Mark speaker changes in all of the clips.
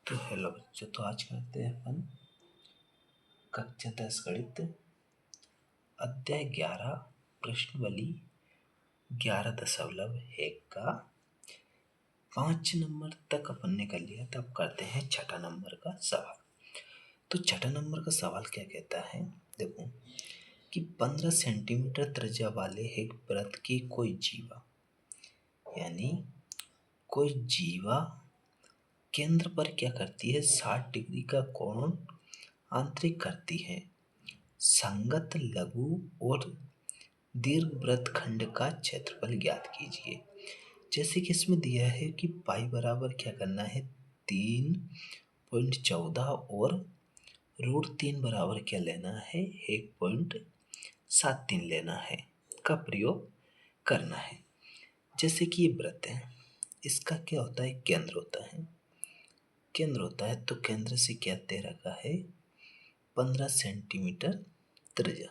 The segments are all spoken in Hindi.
Speaker 1: तो हेलो बच्चों, तो आज करते हैं अपन कक्षा 10 गणित अध्याय 11 प्रश्नावली 11.1 का 5 नंबर तक अपन ने कर लिया। तब करते हैं छठा नंबर का सवाल। तो छठा नंबर का सवाल क्या कहता है, देखो कि 15 सेंटीमीटर त्रिज्या वाले एक वृत्त की कोई जीवा, यानी कोई जीवा केंद्र पर क्या करती है, 60 डिग्री का कोण आंतरिक करती है। संगत लघु और दीर्घ वृत्तखंड का क्षेत्रफल ज्ञात कीजिए। जैसे कि इसमें दिया है कि पाई बराबर क्या करना है, 3.14 और √3 बराबर क्या लेना है, 1.73 लेना है का प्रयोग करना है। जैसे कि ये वृत्त है, इसका क्या होता है, केंद्र होता है। केंद्र होता है तो केंद्र से क्या दे रखा है, 15 सेंटीमीटर त्रिज्या,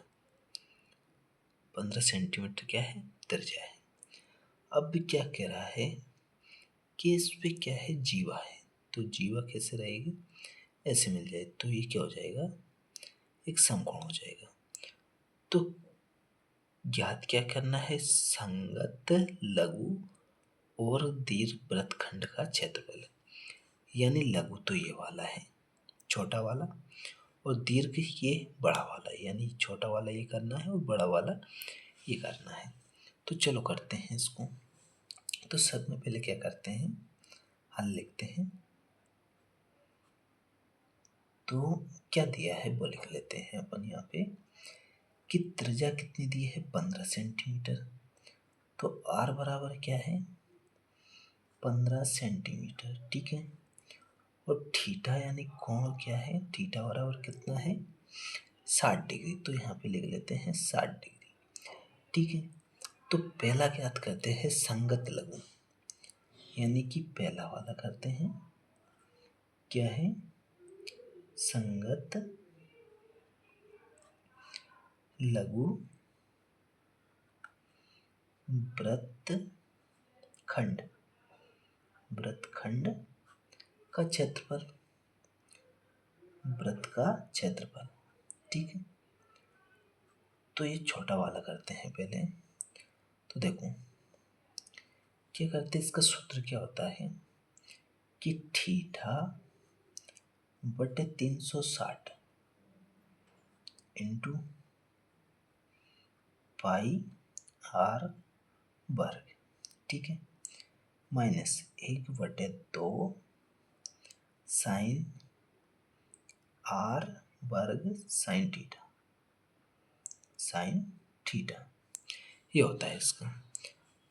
Speaker 1: 15 सेंटीमीटर क्या है, त्रिज्या है। अब क्या कह रहा है कि इस पे क्या है, जीवा है। तो जीवा कैसे रहेगी, ऐसे मिल जाए तो ये क्या हो जाएगा, एक समकोण हो जाएगा। तो ज्ञात क्या करना है, संगत लघु और दीर्घ वृत्तखंड का क्षेत्रफल। यानी लघु तो ये वाला है, छोटा वाला, और दीर्घ ये बड़ा वाला, यानी छोटा वाला ये करना है और बड़ा वाला ये करना है। तो चलो करते हैं इसको। तो सब में पहले क्या करते हैं, हल लिखते हैं। तो क्या दिया है वो लिख लेते हैं अपन यहाँ पे कि त्रिज्या कितनी दी है, 15 सेंटीमीटर। तो r बराबर क्या है, 15 सेंटीमीटर, ठीक है। और थीटा यानी कोण क्या है, थीटा बराबर कितना है, 60 डिग्री। तो यहाँ पे लिख लेते हैं 60 डिग्री, ठीक है। तो पहला ज्ञात करते हैं संगत लघु, यानी कि पहला वाला करते हैं, क्या है, संगत लघु वृत्तखंड, वृत्तखंड का क्षेत्रफल, वृत्त का क्षेत्रफल, ठीक है। तो ये छोटा वाला करते हैं पहले। तो देखो क्या करते हैं, इसका सूत्र क्या होता है कि थीटा बटे 360 इंटू पाई r वर्ग, ठीक है, माइनस 1/2 साइन r वर्ग साइन थीटा, साइन थीटा ये होता है इसका।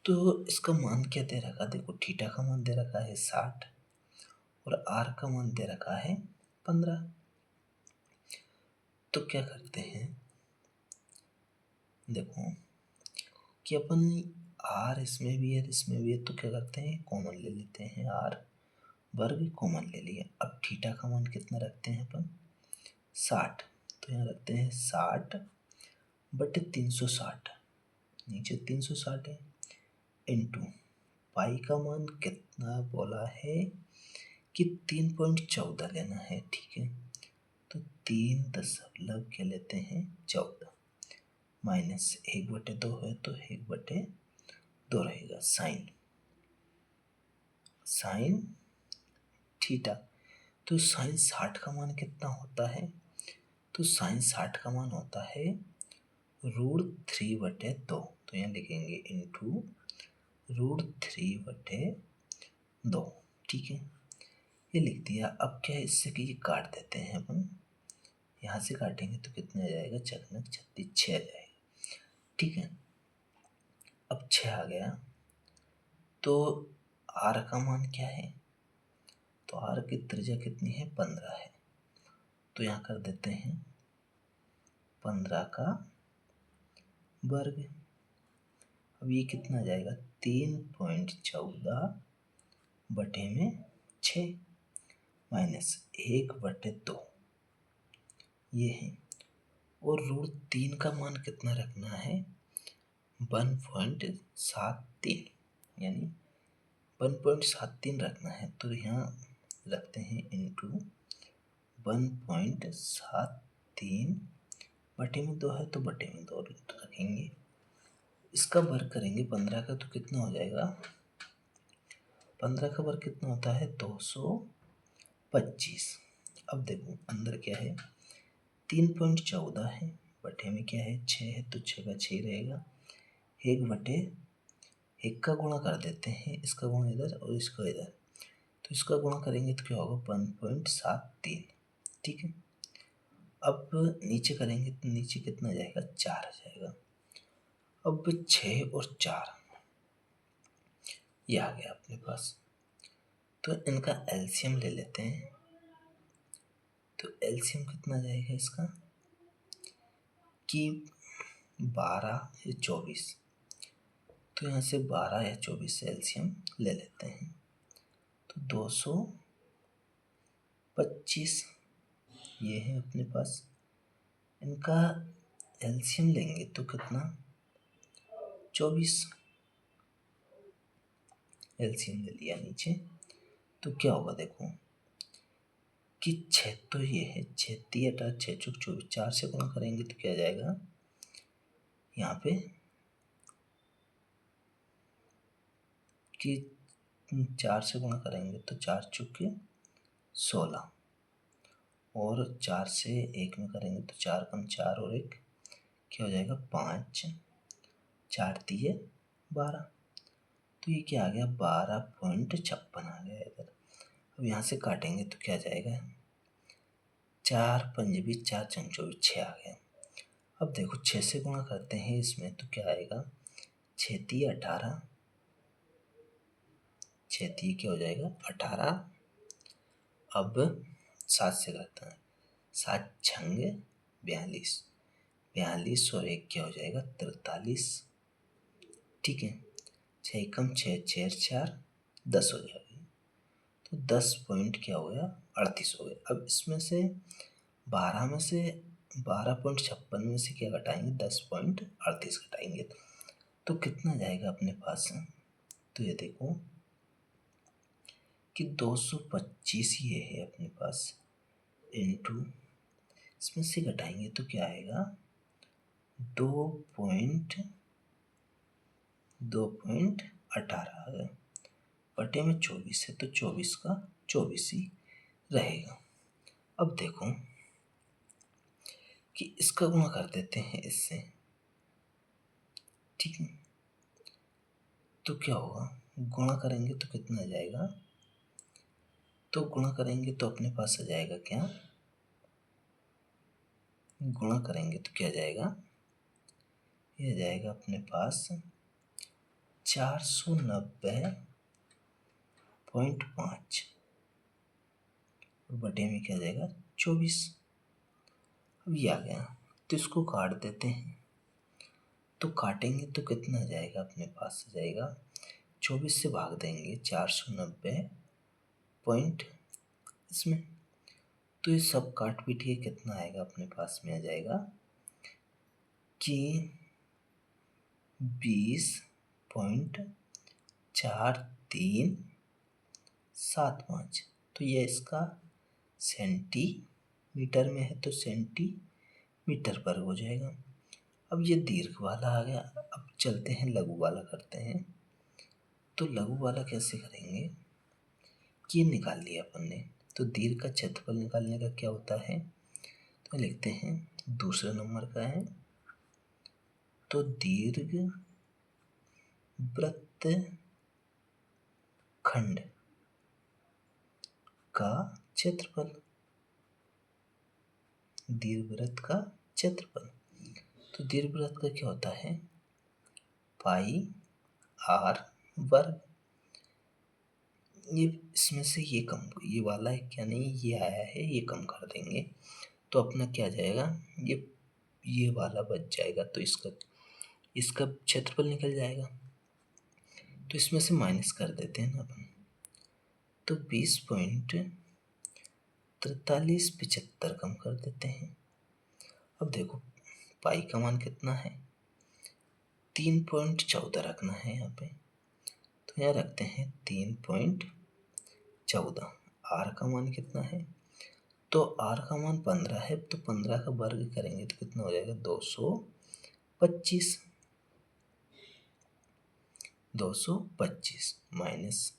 Speaker 1: तो इसका मान क्या दे रखा, देखो थीटा का मान दे रखा है 60 और r का मान दे रखा है 15। तो क्या करते हैं, देखो कि अपन r इसमें भी है इसमें भी है, तो क्या करते हैं, कॉमन ले लेते हैं, r वर्ग कॉमन ले लिया। अब थीटा का मान कितना रखते हैं अपन, 60। तो यहाँ रखते हैं 60 बटे 360, नीचे 360 है, इंटू पाई का मान कितना बोला है कि 3.14 लेना है, ठीक है। तो 3 दशमलव क्या लेते हैं, 14, माइनस 1/2 है तो 1/2 रहेगा, साइन साइन थीटा। तो साइन 60 का मान कितना होता है, तो साइन 60 का मान होता है √3/2। तो यहाँ लिखेंगे इंटू √3/2, ठीक है, ये लिख दिया। अब क्या है, इससे कि ये काट देते हैं अपन, यहाँ से काटेंगे तो कितना आ जाएगा, चकनक 36, 6 आ जाएगा, ठीक है। अब 6 आ गया। तो r का मान क्या है, तो r की त्रिज्या कितनी है, 15 है। तो यहाँ कर देते हैं 15 का वर्ग। अब ये कितना आ जाएगा, 3.14 बटे में 6 माइनस 1/2 ये है। और √3 का मान कितना रखना है, 1.73, यानी 1.73 रखना है। तो यहाँ रखते हैं इंटू 1.73 बटे में 2 है तो बटे में 2 रखेंगे। इसका वर्ग करेंगे 15 का तो कितना हो जाएगा, 15 का वर्ग कितना होता है 225। अब देखो अंदर क्या है 3.14 है, बटे में क्या है 6 है तो 6 का 6 रहेगा। 1 बटे 1 का गुणा कर देते हैं, इसका गुणा इधर और इसका इधर, तो इसका गुणा करेंगे तो क्या होगा 1.73। ठीक है, अब नीचे करेंगे तो नीचे कितना जाएगा 4 आ जाएगा। अब 6 और 4 ये आ गया अपने पास, तो इनका एलसीएम ले लेते हैं। तो एलसीएम कितना जाएगा इसका कि 12 या 24, तो यहाँ से 12 या 24 से एलसीएम ले लेते हैं तो 225 ये है अपने पास। इनका एलसीएम लेंगे तो कितना 24, एलसीएम ले लिया नीचे, तो क्या होगा देखो कि 6 तो ये है 6 3 8 6 चौक 24, 4 से गुणा करेंगे तो क्या जाएगा यहाँ पे कि 4 से गुणा करेंगे तो 4 चौके 16, और 4 से 1 में करेंगे तो 4 कम 4 और 1 क्या हो जाएगा 5, 4 दिए 12, तो ये क्या आ गया 12.56 आ गया इधर। अब यहाँ से काटेंगे तो क्या जाएगा 4 पंजे 20 4 चंग 24 6 आ गया। अब देखो 6 से गुणा करते हैं इसमें तो क्या आएगा 6 3 18, 6 3 क्या हो जाएगा 18। अब 7 से करते हैं 7 छंग 42, 42 और 1 क्या हो जाएगा 43। ठीक है, 6 कम 6 6 4 10 हो जाएगा, तो 10 पॉइंट क्या हो गया 38 हो गया। अब इसमें से 12 में से 12.56 में से क्या घटाएंगे 10.38 घटाएंगे तो कितना जाएगा अपने पास, तो ये देखो कि 225 ये है अपने पास इंटू, इसमें से घटाएंगे तो क्या आएगा 2.18 आ गया, बटे में 24 है तो 24 का 24 ही रहेगा। अब देखो कि इसका गुणा कर देते हैं इससे, ठीक है, तो क्या होगा गुणा करेंगे तो कितना आ जाएगा, तो गुणा करेंगे तो अपने पास आ जाएगा क्या, गुणा करेंगे तो क्या जाएगा, ये जाएगा अपने पास 490.5 और बटे में क्या जाएगा 24। अब ये आ गया तो इसको काट देते हैं, तो काटेंगे तो कितना आ जाएगा अपने पास आ जाएगा 24 से भाग देंगे 490 पॉइंट इसमें, तो ये सब काट पीट के कितना आएगा अपने पास में आ जाएगा कि 20.4375। तो ये इसका सेंटीमीटर में है तो सेंटीमीटर पर हो जाएगा। अब ये दीर्घ वाला आ गया, अब चलते हैं लघु वाला करते हैं। तो लघु वाला कैसे करेंगे कि ये निकाल लिया अपन ने, तो दीर्घ का क्षेत्रफल निकालने का क्या होता है, तो लिखते हैं दूसरे नंबर का है, तो दीर्घ वृत्त खंड का क्षेत्रफल, दीर्घवृत्त का क्षेत्रफल, तो दीर्घवृत्त का क्या होता है पाई आर वर्ग। ये इसमें से ये कम, ये वाला है क्या नहीं ये आया है ये कम कर देंगे तो अपना क्या जाएगा ये वाला बच जाएगा, तो इसका क्षेत्रफल निकल जाएगा, तो इसमें से माइनस कर देते हैं ना अपन, तो 20.4375 कम कर देते हैं। अब देखो पाई का मान कितना है 3.14 रखना है यहाँ पे, तो यहाँ रखते हैं 3.14, आर का मान कितना है, तो आर का मान 15 है, तो 15 का वर्ग करेंगे तो कितना हो जाएगा 225। 225 माइनस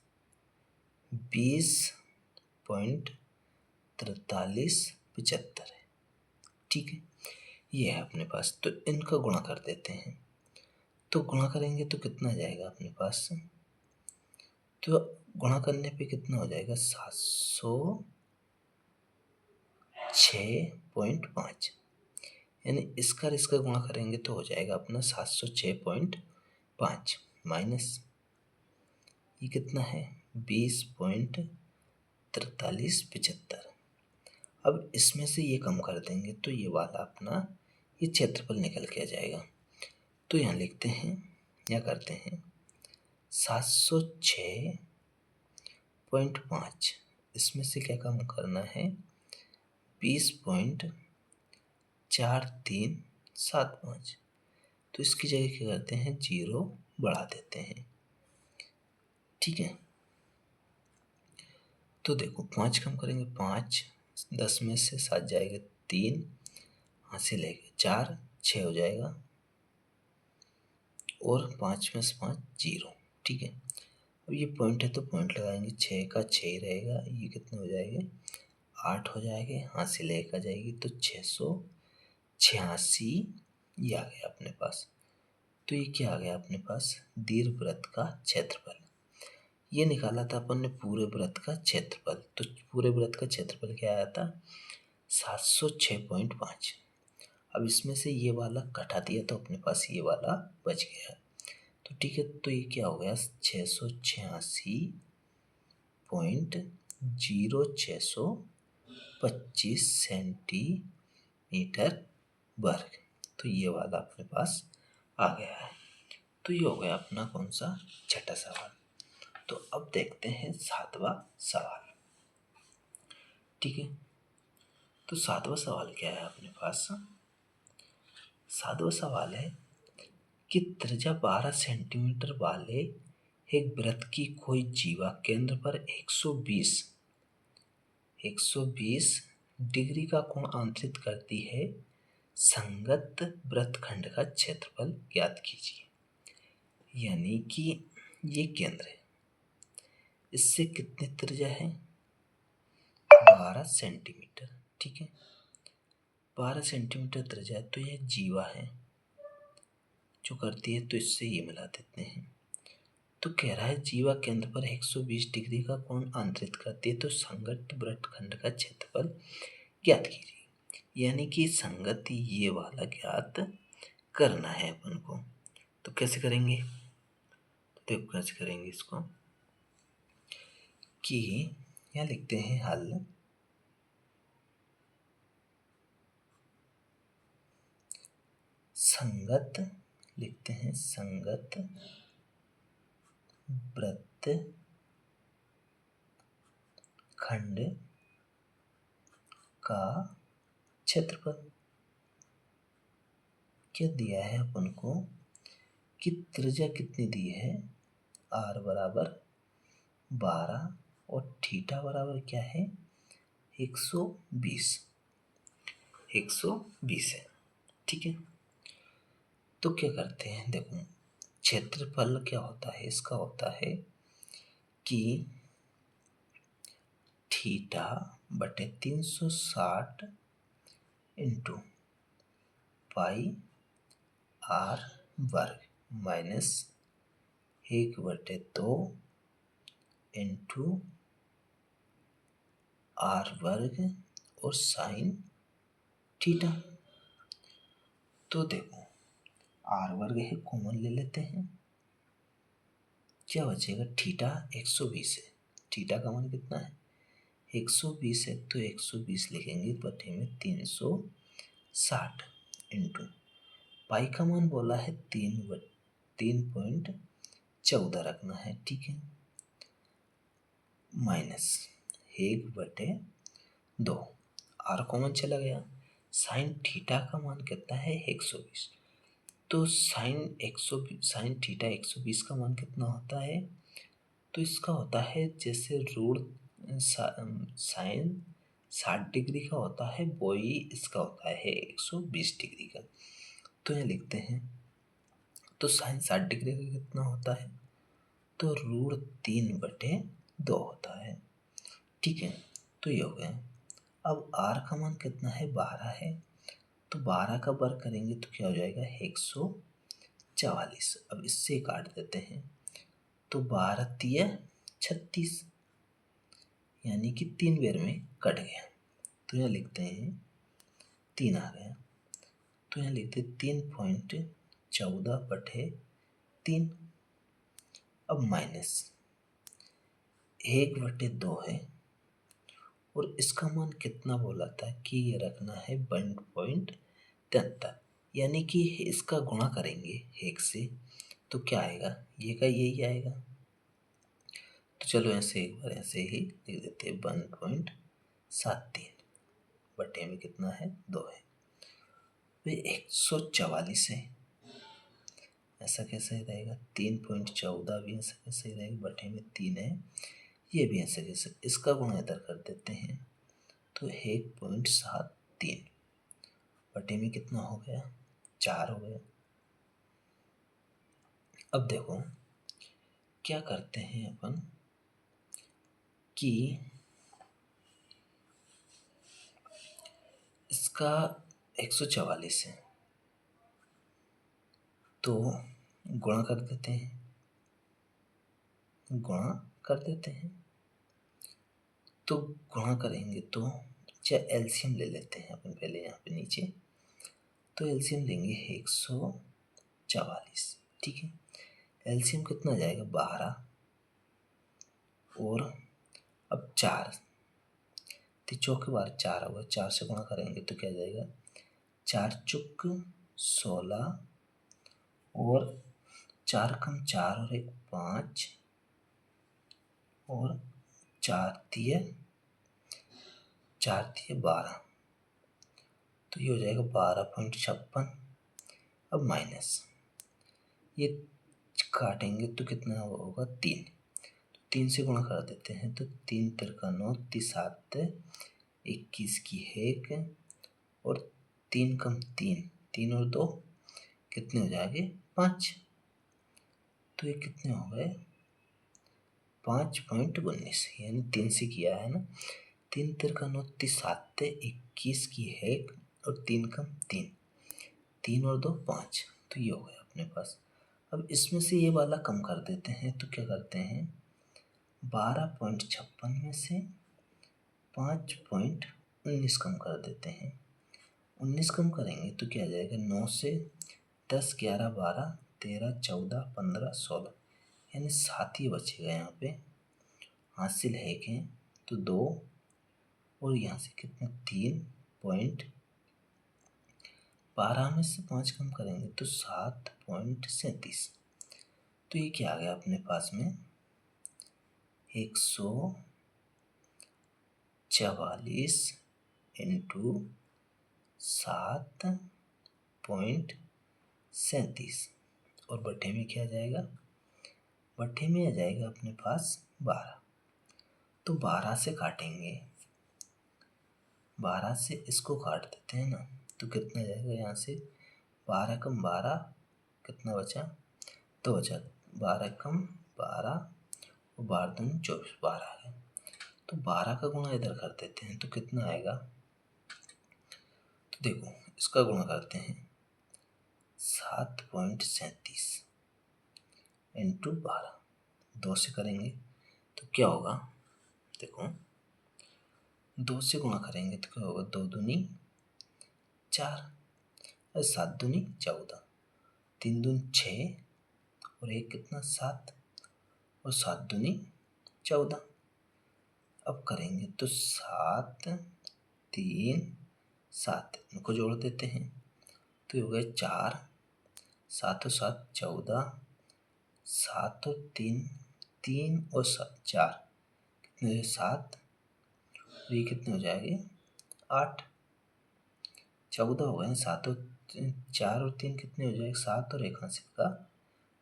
Speaker 1: 20.4375 है। ठीक है, ये है अपने पास। तो इनका गुणा कर देते हैं, तो गुणा करेंगे तो कितना आ जाएगा अपने पास, तो गुणा करने पे कितना हो जाएगा 706.5, यानी इसका और इसका गुणा करेंगे तो हो जाएगा अपना 706.5 माइनस ये कितना है 20.4375। अब इसमें से ये कम कर देंगे तो ये वाला अपना ये क्षेत्रफल निकल के आ जाएगा। तो यहाँ लिखते हैं या करते हैं 706.5, इसमें से क्या कम करना है 20.4375। तो इसकी जगह क्या करते हैं 0 बढ़ा देते हैं। ठीक है, तो देखो 5 कम करेंगे 5, 10 में से 7 जाएगा 3, यहाँ से लेके 4, 6 हो जाएगा और 5 में से 5 0। ठीक है, अब ये पॉइंट है तो पॉइंट लगाएंगे, 6 का 6 ही रहेगा, ये कितने हो जाएंगे 8 हो जाएंगे, यहाँ से लेकर जाएगी तो 686 ये आ गया अपने पास। तो ये क्या आ गया अपने पास दीर्घवृत्त का क्षेत्रफल। ये निकाला था अपन ने पूरे वृत्त का क्षेत्रफल, तो पूरे वृत्त का क्षेत्रफल क्या आया था 706.5। अब इसमें से ये वाला घटा दिया तो अपने पास ये वाला बच गया। तो ठीक है, तो ये क्या हो गया 686.0625 सेंटीमीटर वर्ग। तो ये वाला अपने पास आ गया है। तो ये हो गया अपना कौन सा छठा सवाल। तो अब देखते हैं सातवां सवाल। ठीक है, तो सातवां सवाल क्या है अपने पास, सातवां सवाल है कि त्रिज्या 12 सेंटीमीटर वाले एक वृत्त की कोई जीवा केंद्र पर 120 डिग्री का कोण आंतरित करती है, संगत वृत्तखंड का क्षेत्रफल ज्ञात कीजिए। यानी कि ये केंद्र है, इससे कितनी त्रिज्या है 12 सेंटीमीटर। ठीक है, 12 सेंटीमीटर त्रिज्या है, तो यह जीवा है जो करती है, तो इससे ये मिला देते हैं। तो कह रहा है जीवा केंद्र पर 120 डिग्री का कोण आंतरित करती है, तो संगत वृत्तखंड का क्षेत्रफल ज्ञात कीजिए। यानी कि संगत ये वाला ज्ञात करना है अपन को। तो कैसे करेंगे, तो देखो कैसे करेंगे इसको कि यहाँ लिखते हैं हल संगत, लिखते हैं संगत वृत्त खंड का क्षेत्रफल। क्या दिया है अपन को कि त्रिज्या कितनी दी है r बराबर 12 और थीटा बराबर क्या है 120 है। ठीक है, तो क्या करते हैं देखो क्षेत्रफल क्या होता है, इसका होता है कि थीटा बटे 360 इंटू पाई आर वर्ग माइनस 1/2 इंटू आर वर्ग और साइन थीटा। तो देखो आर वर्ग है कॉमन ले लेते हैं, क्या बचेगा थीटा 120 है, थीटा का मान कितना है 120 है, तो 120 लिखेंगे बटे में 360 इंटू पाई का मान बोला है 3.14 रखना है। ठीक है, माइनस 1/2 आर कॉमन चला गया, साइन थीटा का मान कितना है 120, तो साइन थीटा 120 का मान कितना होता है, तो इसका होता है जैसे साइन 60 डिग्री का होता है, वही इसका होता है 120 डिग्री का। तो यहाँ लिखते हैं, तो साइन 60 डिग्री का कितना होता है, तो √3/2 होता है। ठीक है, तो ये हो गया। अब r का मान कितना है, 12 है, तो 12 का वर्ग करेंगे तो क्या हो जाएगा, 144। अब इससे काट देते हैं, तो 12×3 = 36, यानी कि 3 बार में कट गया। तो यहाँ लिखते हैं 3 आ गया, तो यहाँ लिखते 3.14/3। अब माइनस 1/2 है, और इसका मान कितना बोला था कि ये रखना है 1.73, यानी कि इसका गुणा करेंगे 1 से तो क्या आएगा, ये का यही आएगा। तो चलो ऐसे एक बार ऐसे ही लिख देते हैं, 1.73 बटे में कितना है, 2 है, वे 144 है। ऐसा कैसे रहेगा, 3.14 भी ऐसा कैसे रहेगा, बटे में 3 है, ये भी ऐसे कैसे, इसका गुणा इधर कर देते हैं, तो 1.73 बटे में कितना हो गया, 4 हो गया। अब देखो क्या करते हैं अपन कि इसका 144 है, तो गुणा कर देते हैं, तो गुणा करेंगे तो अच्छा एलसीएम ले लेते हैं अपन पहले यहाँ पे नीचे, तो एलसीएम लेंगे 144। ठीक है, एलसीएम कितना जाएगा, 12, और अब 4, 3×4 होगा, 4 से गुणा करेंगे तो क्या जाएगा, 4×4 = 16, और 4×4 और 1 5, और 4×3 12, तो ये हो जाएगा 12.56। अब माइनस ये काटेंगे तो कितना होगा, 3, 3 से गुणा कर देते हैं, तो 3×3 = 9, 7 21 की 1, और 3×3 3 और 2 कितने हो जाएंगे, 5, तो ये कितने हो गए, 5.19, यानी 3 से किया है ना, 3×3 = 7 21 की 1, और 3×3 3 और 2 5, तो ये हो गया अपने पास। अब इसमें से ये वाला कम कर देते हैं, तो क्या करते हैं, 12.56 में से 5.19 कम कर देते हैं, 19 कम करेंगे तो क्या आ जाएगा, 9 से 10 11 12 13 14 15 16, यानी 7 ही बचेगा यहाँ पे। हासिल है कि तो 2, और यहाँ से कितना 3.12 में से 5 कम करेंगे तो 7.37, तो ये क्या आ गया अपने पास में, 144 × 7.37, और बटे में क्या आ जाएगा, बटे में आ जाएगा अपने पास 12, तो 12 से काटेंगे, 12 से इसको काट देते हैं ना, तो कितना जाएगा, यहाँ से 12×12 कितना बचा, 2 बचा, 12×12 और 12×2 = 24, 12 आ गया। तो 12 का गुणा इधर कर देते हैं, तो कितना आएगा, तो देखो इसका गुणा करते हैं, 7.37 × 12, 2 से करेंगे तो क्या होगा, देखो 2 से गुणा करेंगे तो क्या होगा, 2 दूनी 4, और 7 दूनी 14, 3 दूनी 6, और 1 कितना 7, और 7 दूनी 14। अब करेंगे तो 7 3 7, इनको जोड़ देते हैं, तो हो गए 4, 7 और 7 14, 7 और 3 3 और 7 4, कितने 7, और ये कितने हो जाएंगे 8, 14 हो गए, 7 और 4 और 3 कितने हो जाएंगे 7, और 1 हासिल का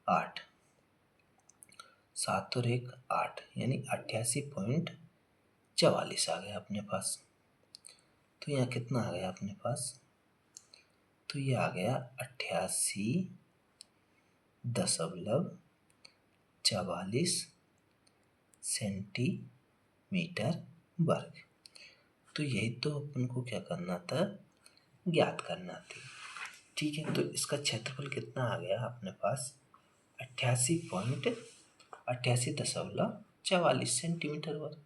Speaker 1: 8, 7 और 1 8, यानी 88.88 44 आ गया अपने पास। तो यहाँ कितना आ गया अपने पास? तो ये आ गया 88.44 सेंटीमीटर वर्ग। तो यही तो अपन को क्या करना था, ज्ञात करना थी। ठीक है, तो इसका क्षेत्रफल कितना आ गया अपने पास? 88.44 सेंटीमीटर वर्ग।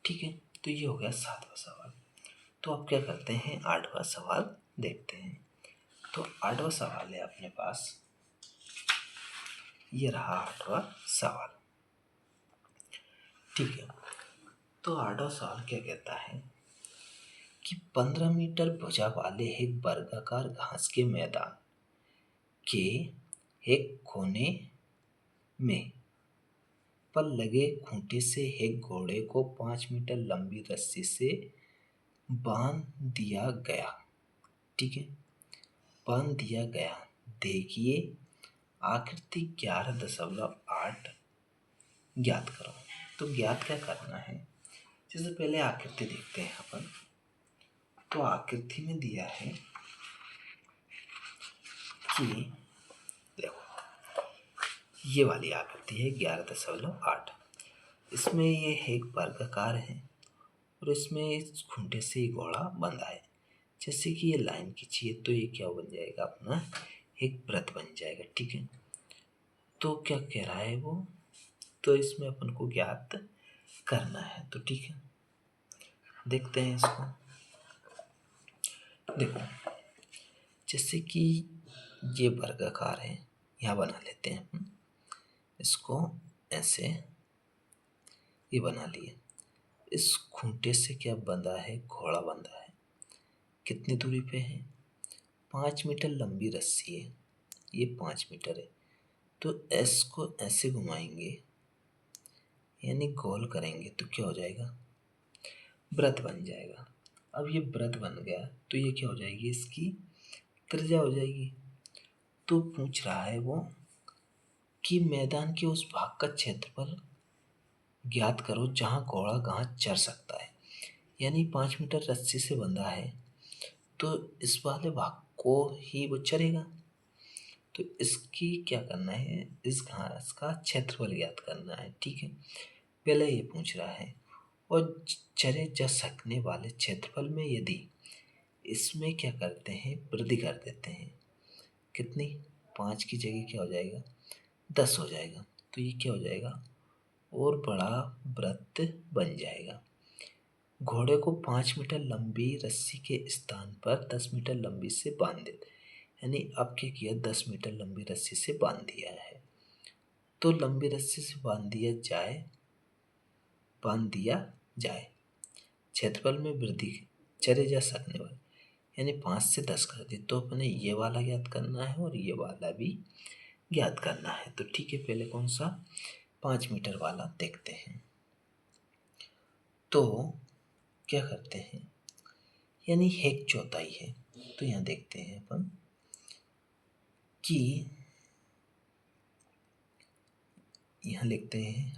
Speaker 1: ठीक है, तो ये हो गया 7वां सवाल। तो अब क्या करते हैं, 8वां सवाल देखते हैं। तो 8वां सवाल है अपने पास, ये रहा 8वां सवाल। ठीक है, तो 8वां सवाल क्या कहता है कि 15 मीटर भुजा वाले एक वर्गाकार घास के मैदान के एक कोने में पर लगे खूंटे से एक घोड़े को 5 मीटर लंबी रस्सी से बांध दिया गया। ठीक है, बांध दिया गया। देखिए आकृति 11.8 ज्ञात करो। तो ज्ञात क्या करना है, जैसे पहले आकृति देखते हैं अपन। तो आकृति में दिया है कि देखो ये वाली आकृति है 11.8। इसमें ये एक वर्गाकार है और इसमें इस खूंटे से घोड़ा बंधा है। जैसे कि ये लाइन खींची है तो ये क्या बन जाएगा अपना, एक वृत्त बन जाएगा। ठीक है, तो क्या कह रहा है वो, तो इसमें अपन को ज्ञात करना है। तो ठीक है, देखते हैं इसको। देखो जैसे कि ये वर्गाकार है, यहाँ बना लेते हैं अपन इसको ऐसे, ये बना लिए। इस खूंटे से क्या बंधा है, घोड़ा बंधा है। कितनी दूरी पे है, 5 मीटर लंबी रस्सी है, ये 5 मीटर है। तो एस को ऐसे घुमाएंगे यानी गोल करेंगे तो क्या हो जाएगा, वृत्त बन जाएगा। अब ये वृत्त बन गया तो ये क्या हो जाएगी, इसकी त्रिज्या हो जाएगी। तो पूछ रहा है वो कि मैदान के उस भाग का क्षेत्रफल ज्ञात करो जहां घोड़ा घास चर सकता है। यानी 5 मीटर रस्सी से बंधा है तो इस वाले भाग को ही वो चरेगा। तो इसकी क्या करना है, इस घास का क्षेत्रफल ज्ञात करना है। ठीक है, पहले ये पूछ रहा है और चरे जा सकने वाले क्षेत्रफल में यदि इसमें क्या करते हैं, वृद्धि कर देते हैं। कितनी, 5 की जगह क्या हो जाएगा, 10 हो जाएगा। तो ये क्या हो जाएगा, और बड़ा वृत्त बन जाएगा। घोड़े को 5 मीटर लंबी रस्सी के स्थान पर 10 मीटर लंबी से बांध देते, यानी अब क्या किया, 10 मीटर लंबी रस्सी से बांध दिया है। तो लंबी रस्सी से बांध दिया जाए क्षेत्रफल में वृद्धि चरे जा सकने वाले, यानी 5 से 10 कर दी। तो अपने ये वाला ज्ञात करना है और ये वाला भी ज्ञात करना है। तो ठीक है, पहले कौन सा, 5 मीटर वाला देखते हैं। तो क्या करते हैं, यानी एक चौथाई है। तो यहाँ देखते हैं अपन कि यहाँ लिखते हैं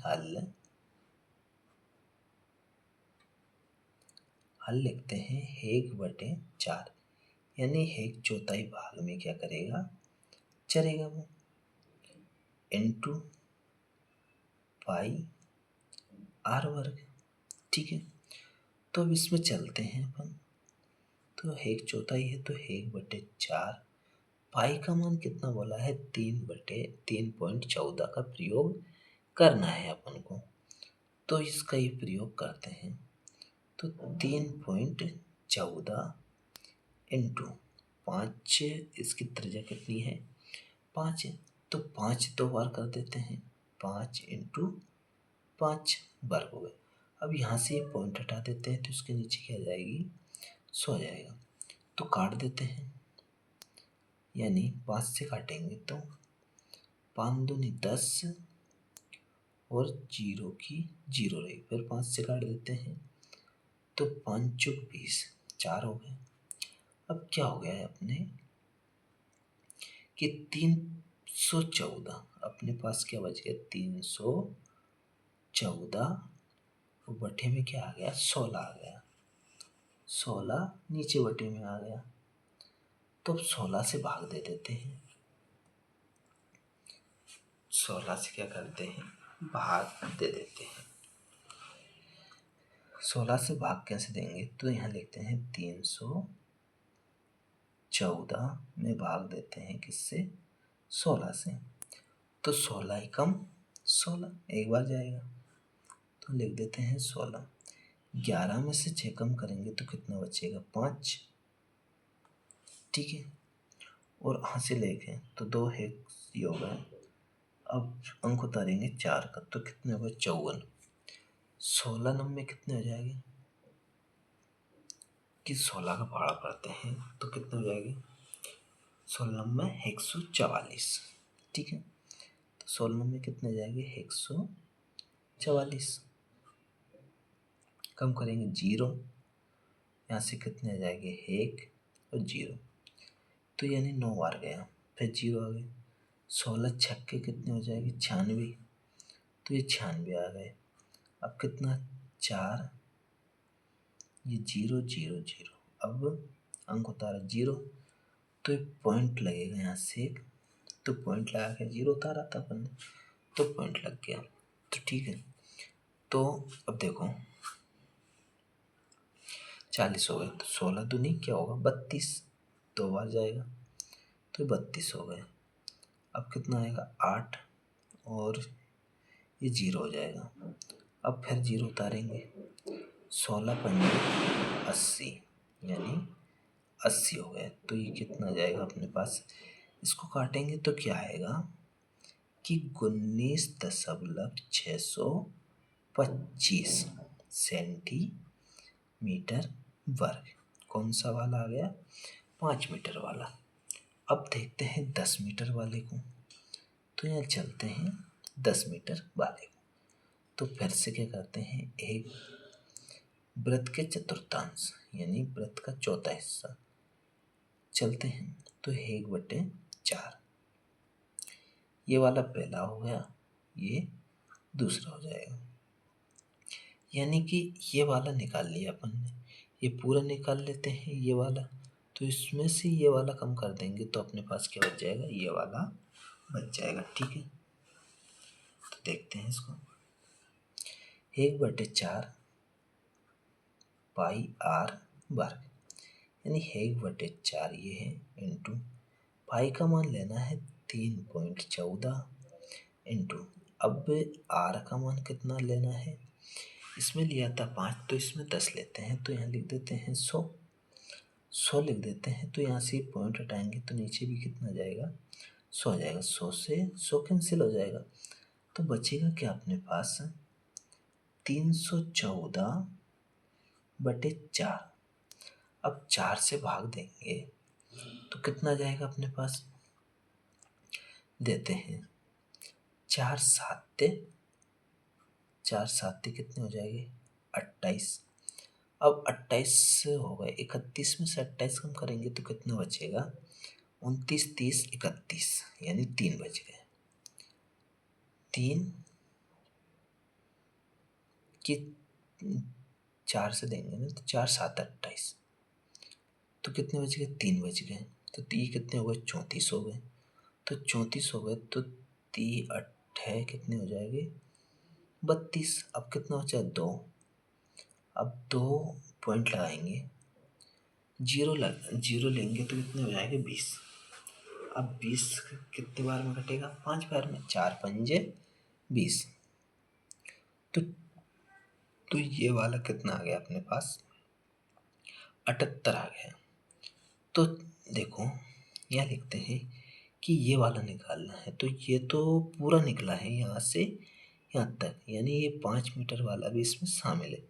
Speaker 1: हल लिखते हैं 1/4, यानी एक चौथाई भाग में क्या करेगा, चरेगा वो, इंटू पाई आर वर्ग। ठीक है, तो अब इसमें चलते हैं अपन। तो एक चौथाई है तो 1/4, पाई का मान कितना बोला है, 3/3.14 का प्रयोग करना है अपन को। तो इसका ही प्रयोग करते हैं। तो 3.14 इंटू 5, इसकी त्रिज्या कितनी है, 5 है। तो 5 दो बार कर देते हैं, 5 × 5 वर्ग हो गए। अब यहाँ से ये पॉइंट हटा देते हैं तो इसके नीचे क्या आ जाएगी, 100 जाएगा। तो काट देते हैं, यानी 5 से काटेंगे तो 5 दूनी 10 और 0 की 0 रहेगी। फिर 5 से काट देते हैं तो 5 × 20, 4 हो गए। अब क्या हो गया है अपने कि 314 अपने पास क्या बच गया, 314 वो बटे में क्या आ गया, 16 आ गया। 16 नीचे बटे में आ गया, तो अब 16 से भाग दे देते हैं। 16 से क्या करते हैं, भाग दे देते हैं। 16 से भाग कैसे देंगे, तो यहाँ लिखते हैं 314 में भाग देते हैं किससे, 16 से। तो 16 एकम 16 एक बार जाएगा, तो लिख देते हैं 16। 11 में से 6 कम करेंगे तो कितना बचेगा, 5। ठीक है, और हासिल एक है तो 2 है योग है। अब अंक उतारेंगे 4 का, तो कितने होगा, 54। 16 नंबर कितने हो जाएंगे, कि 16 का पहाड़ा पढ़ते हैं तो कितने हो जाएंगे, 16 नंबर 144। ठीक है, तो 16 नंबर कितने हो जाएंगे, 144। कम करेंगे 0, यहाँ से कितने आ जाएंगे, 1 और 0, तो यानी 9 बार गया, फिर 0 आ गए। 16 छक्के कितने हो जाएंगे, 96, तो ये 96 आ गए। अब कितना, 4, ये 0 0 0, अब अंक उतारा 0, तो एक पॉइंट लगेगा यहाँ से एक, तो पॉइंट लगा के 0 उतारा था अपन ने, तो पॉइंट लग गया। तो ठीक है, तो अब देखो 40 हो गए, तो 16 दूनी क्या होगा, 32, 2 बार जाएगा, तो 32 हो गए। अब कितना आएगा, 8, और ये 0 हो जाएगा। अब फिर 0 उतारेंगे, 16 पंजे 80, यानी 80 हो गए। तो ये कितना जाएगा अपने पास, इसको काटेंगे तो क्या आएगा कि 19.625 सेंटीमीटर वर्ग। कौन सा वाला आ गया, 5 मीटर वाला। अब देखते हैं 10 मीटर वाले को, तो यहाँ चलते हैं 10 मीटर वाले को। तो फिर से क्या करते हैं, एक वृत्त के चतुर्थांश यानी वृत्त का चौथा हिस्सा चलते हैं, तो 1/4, ये वाला पहला हो गया, ये दूसरा हो जाएगा। यानी कि ये वाला निकाल लिया अपन ने, ये पूरा निकाल लेते हैं ये वाला, तो इसमें से ये वाला कम कर देंगे तो अपने पास क्या बच जाएगा, ये वाला बच जाएगा। ठीक है, तो देखते हैं इसको, 1/4 पाई r वर्ग, यानी 1/4 ये है, इंटू पाई का मान लेना है 3.14, इंटू अब r का मान कितना लेना है, इसमें लिया था 5, तो इसमें 10 लेते हैं, तो यहाँ लिख देते हैं 100 लिख देते हैं। तो यहाँ से पॉइंट हटाएंगे तो नीचे भी कितना जाएगा, 100 जाएगा। 100 से 100 कैंसिल हो जाएगा, तो बचेगा क्या अपने पास, 314/4। अब 4 से भाग देंगे तो कितना जाएगा अपने पास, देते हैं 4 साते कितने हो जाएंगे, 28। अब 28 हो गए, 31 में से 28 कम करेंगे तो कितना बचेगा, 29 30 31, यानी 3 बच गए। 3 की 4 से देंगे ना, तो 4 7 28, तो कितने बच गए, 3 बच गए। तो ये कितने हो गए, 34 हो गए। तो 34 हो गए, तो 3 कितने हो जाएंगे, 32। अब कितना बचा, 2। अब 2 पॉइंट लगाएंगे, 0 लेंगे तो कितने हो जाएंगे, 20। अब 20 कितने बार में कटेगा, 5 बार में, 4 पंजे 20। तो ये वाला कितना आ गया अपने पास, 78 आ गया। तो देखो यहाँ लिखते हैं कि ये वाला निकालना है, तो ये तो पूरा निकला है यहाँ से यहाँ तक, यानी ये 5 मीटर वाला भी इसमें शामिल है।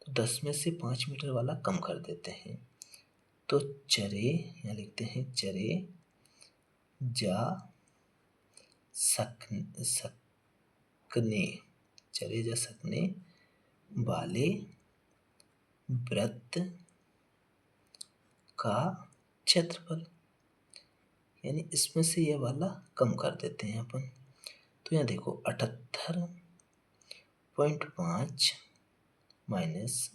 Speaker 1: तो 10 में से 5 मीटर वाला कम कर देते हैं, तो चरे, यहाँ लिखते हैं चरे जा सकने, चरे जा सकने वाले वृत्त का क्षेत्रफल, यानी इसमें से ये वाला कम कर देते हैं अपन। तो यहाँ देखो 78.5 माइनस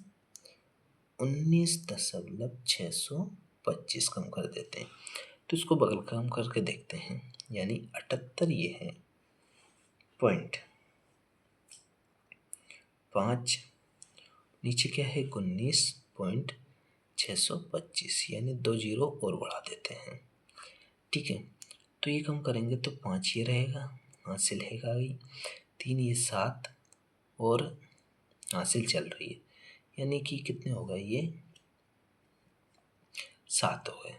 Speaker 1: 19,625 कम कर देते हैं। तो इसको बगल कम करके देखते हैं, यानी 78 ये है, पॉइंट 5 नीचे क्या है 19,625, यानी 2 जीरो और बढ़ा देते हैं। ठीक है, तो ये कम करेंगे तो 5 ये रहेगा, हासिल है गई 3 ये 7 और हासिल चल रही है, यानी कि कितने हो गए ये 7 हो गए।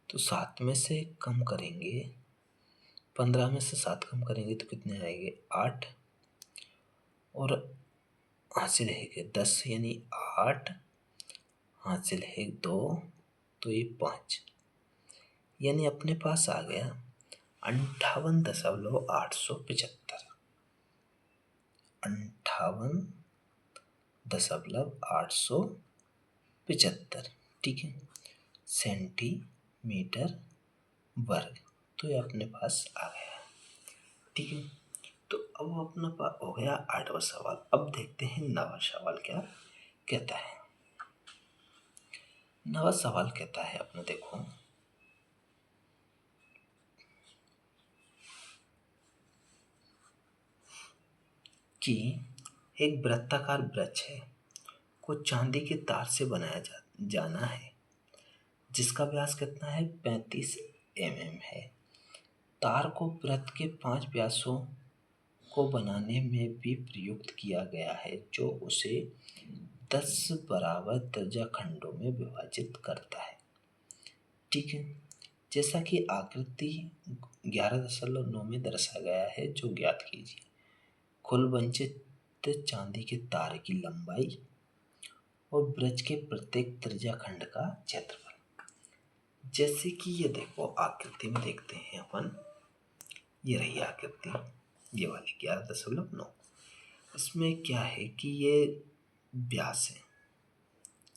Speaker 1: तो 7 में से कम करेंगे, 15 में से 7 कम करेंगे तो कितने आएंगे 8 और हासिल है 10, यानी 8 हासिल है 2, तो ये 5, यानी अपने पास आ गया 58,875, 58,875, ठीक है, सेंटीमीटर वर्ग। तो ये अपने पास आ गया, ठीक है। तो अब अपना हो गया 8वां सवाल। अब देखते हैं 9वां सवाल क्या कहता है। 9वां सवाल कहता है अपने देखो कि एक वृत्ताकार वृक्ष है को चांदी के तार से बनाया जाना है, जिसका व्यास कितना है 35 mm है। तार को वृत्त के 5 व्यासों को बनाने में भी प्रयुक्त किया गया है, जो उसे 10 बराबर त्रिज्या खंडों में विभाजित करता है। ठीक है, जैसा कि आकृति 11.9 में दर्शाया गया है, जो ज्ञात कीजिए कुल वंचित चांदी के तार की लंबाई और वृक्ष के प्रत्येक त्रिज्या खंड का क्षेत्रफल। जैसे कि ये देखो आकृति में देखते हैं अपन, ये रही आकृति, ये वाली 11.9। इसमें क्या है कि ये व्यास है,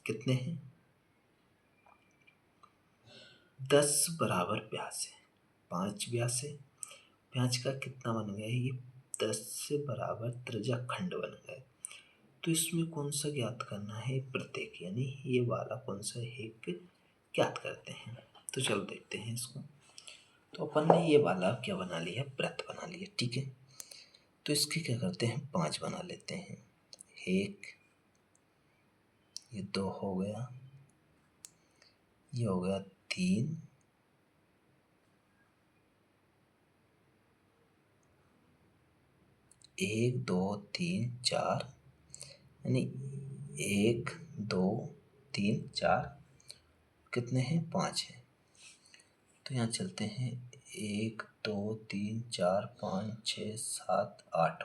Speaker 1: कितने हैं 10 बराबर व्यास है, 5 व्यास है, 5 का कितना बन गया ये 10 से बराबर त्रिज्या खंड बन गए। तो इसमें कौन सा ज्ञात करना है प्रत्येक, यानी ये वाला कौन सा एक ज्ञात करते हैं। तो चलो देखते हैं इसको। तो अपन ने ये वाला क्या बना लिया, वृत्त बना लिया, ठीक है। तो इसके क्या करते हैं 5 बना लेते हैं, 1 ये 2 हो गया, ये हो गया 3, 1 2 3 4, यानी 1 2 3 4 कितने हैं 5 हैं। तो यहाँ चलते हैं 1 2 3 4 5 6 7 8,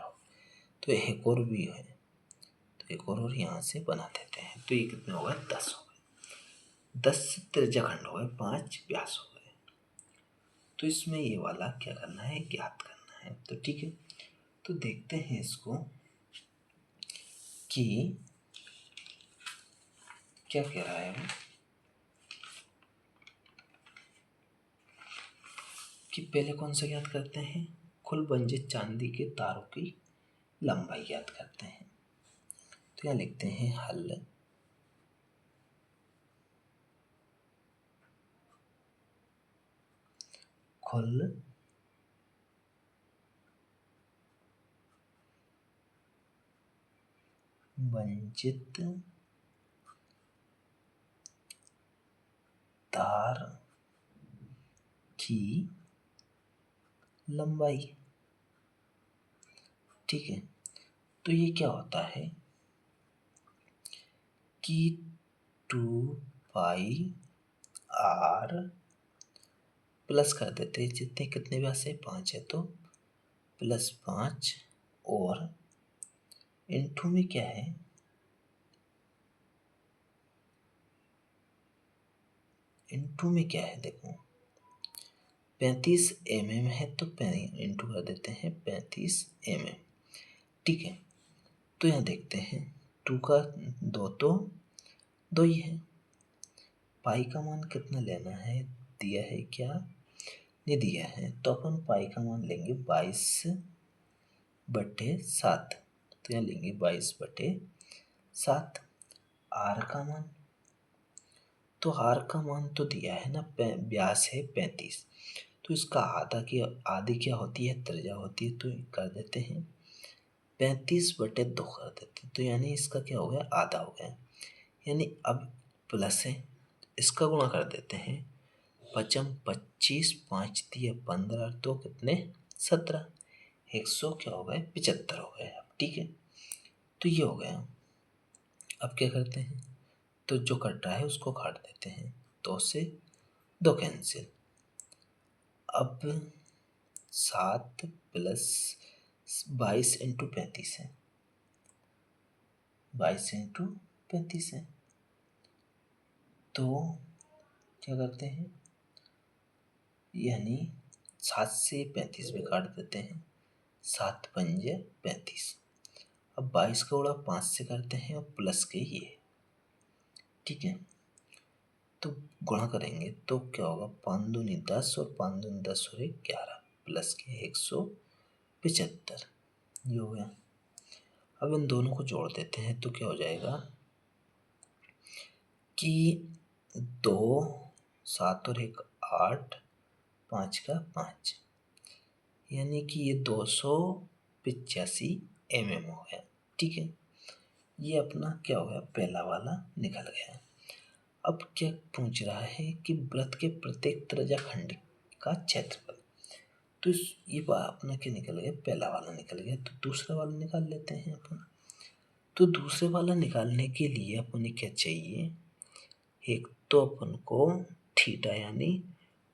Speaker 1: तो एक और भी है, तो एक और यहाँ से बना देते हैं। तो ये कितने हो गए 10 हो गए, 10 त्रिज्या खंड हो गए, 5 व्यास हो गए। तो इसमें ये वाला क्या करना है ज्ञात करना है। तो ठीक है, तो देखते हैं इसको कि क्या कह रहा है वो, कि पहले कौन सा ज्ञात करते हैं, कुल वंचित चांदी के तारों की लंबाई ज्ञात करते हैं। तो यहाँ लिखते हैं हल कुल वंचित तार की लंबाई, ठीक है। तो ये क्या होता है कि 2πr प्लस कर देते हैं, जितने कितने व्यास है 5 है, तो +5 और इनटू में क्या है, इनटू में क्या है देखो 35 mm है, तो इनटू कर देते हैं 35 mm, ठीक है। तो यहाँ देखते हैं 2 का 2 तो 2 ही है, पाई का मान कितना लेना है दिया है क्या, नहीं दिया है, तो अपन पाई का मान लेंगे 22/7, तो यहाँ लेंगे 22/7, 7। आर का मान, तो आर का मान तो दिया है ना, व्यास है 35, तो इसका आधी क्या होती है, त्रिज्या होती है, तो कर देते हैं 35/2 कर देते हैं, तो यानी इसका क्या हो गया, आधा हो गया। यानी अब प्लस है, इसका गुणा कर देते हैं, 25, 5 दिया 15, 2 कितने 17, 100 क्या हो गए 75 हो गए। अब ठीक है, तो ये हो गया। अब क्या करते हैं, तो जो कट रहा है उसको काट देते हैं, 2 से 2 कैंसिल। अब 7 प्लस 22 इंटू 35 है, 22 इंटू 35 है, तो क्या करते हैं, यानी 7 से 35 भी काट देते हैं, 7 पंजे 35। अब 22 का गुणा 5 से करते हैं और प्लस के ये, ठीक है, तो गुणा करेंगे तो क्या होगा, 5 दूनी 10 और 5 दूनी 10 और 11 प्लस के 175, ये हो गया। अब इन दोनों को जोड़ देते हैं तो क्या हो जाएगा कि 2, 7 और 1 8, 5 का 5, यानी कि ये 285 mm हो गया। ठीक है, ये अपना क्या हो गया, पहला वाला निकल गया। अब क्या पूछ रहा है कि वृत्त के प्रत्येक त्रिज्याखंड का क्षेत्रफल, तो ये अपना क्या निकल गया, पहला वाला निकल गया, तो दूसरा वाला निकाल लेते हैं अपन। तो दूसरे वाला निकालने के लिए अपन क्या चाहिए, एक तो अपन को थीटा यानी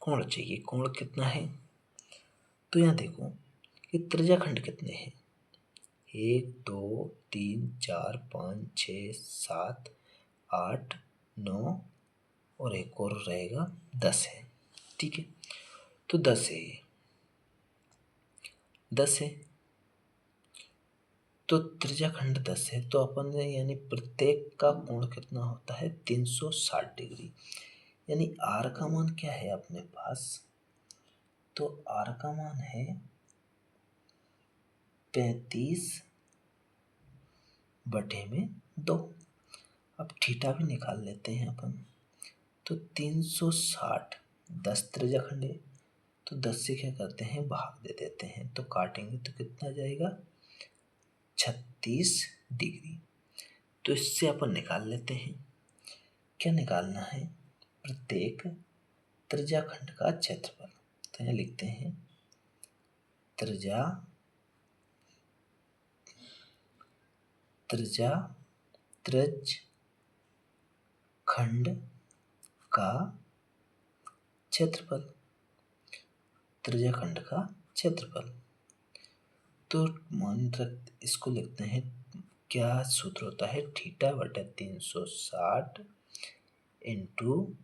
Speaker 1: कोण चाहिए। कोण कितना है, तो यहाँ देखो कि त्रिज्याखंड कितने हैं, 1 2 3 4 5 6 7 8 9 और एक और रहेगा 10 है। ठीक है, तो 10 है, 10 है, तो त्रिज्याखंड 10 है, तो अपन ने यानी प्रत्येक का कोण कितना होता है 360 डिग्री। यानी आर का मान क्या है अपने पास, तो आर का मान है 35/2। अब थीटा भी निकाल लेते हैं अपन, तो 360, 10 त्रिज्याखंड है, तो 10 से क्या करते हैं भाग दे देते हैं, तो काटेंगे तो कितना जाएगा 36 डिग्री। तो इससे अपन निकाल लेते हैं, क्या निकालना है, प्रत्येक त्रिज्याखंड का क्षेत्रफल। तो यहाँ लिखते हैं त्रिज्या त्रिज्याखंड का क्षेत्रफल, त्रिज्याखंड का क्षेत्रफल। तो मान रख, इसको लिखते हैं, क्या सूत्र होता है, थीटा बटा 360 इंटू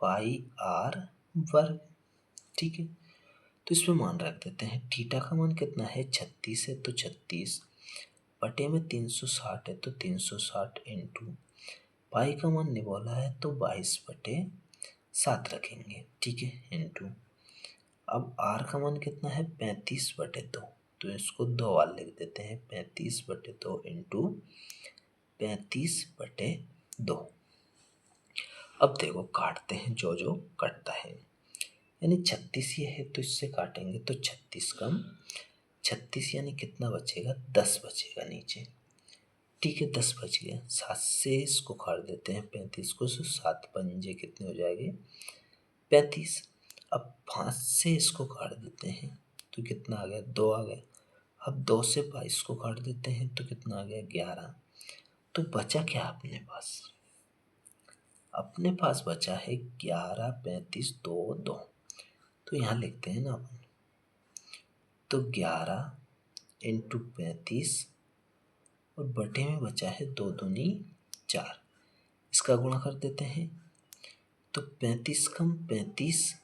Speaker 1: पाई आर वर्ग। ठीक है, तो इसमें मान रख देते हैं, थीटा का मान कितना है 36 है, तो 36 बटे में 360 है, तो 360 इंटू पाई का मान निबोला है, तो 22/7 रखेंगे। ठीक है, इंटू अब आर का मान कितना है 35/2, तो इसको 2 बार लिख देते हैं, 35/2 इंटू 35/2। अब देखो काटते हैं, जो जो कटता है, यानी 36 ये है, तो इससे काटेंगे तो 36 कम 36 यानी कितना बचेगा, 10 बचेगा नीचे। ठीक है, 10 बच गया, 7 से इसको काट देते हैं 35 को, तो 7 पंजे कितने हो जाएंगे 35। अब 5 से इसको काट देते हैं तो कितना आ गया, 2 आ गया। अब 2 से 22 को काट देते हैं तो कितना आ गया 11। तो बचा क्या अपने पास, अपने पास बचा है 11, 35, 2 2। तो यहाँ लिखते हैं ना अपन, तो 11 इंटू 35 और बटे में बचा है 2 दूनी 4, इसका गुणा कर देते हैं, तो 35 कम 35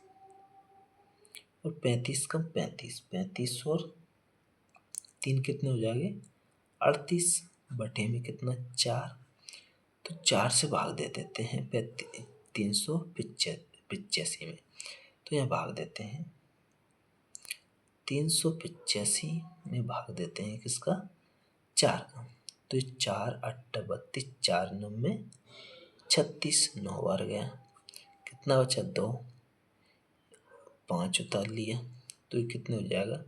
Speaker 1: और 35 कम 35, 35 और 3 कितने हो जाएंगे 38, बटे में कितना 4, तो 4 से भाग दे देते हैं 385 में, तो यहाँ भाग देते हैं 385 में भाग देते हैं किसका, 4 का, तो 4 8 32, 4 9 36, 9 बार गया। कितना बचा? 2, 5 उतार लिया तो ये कितने हो जाएगा?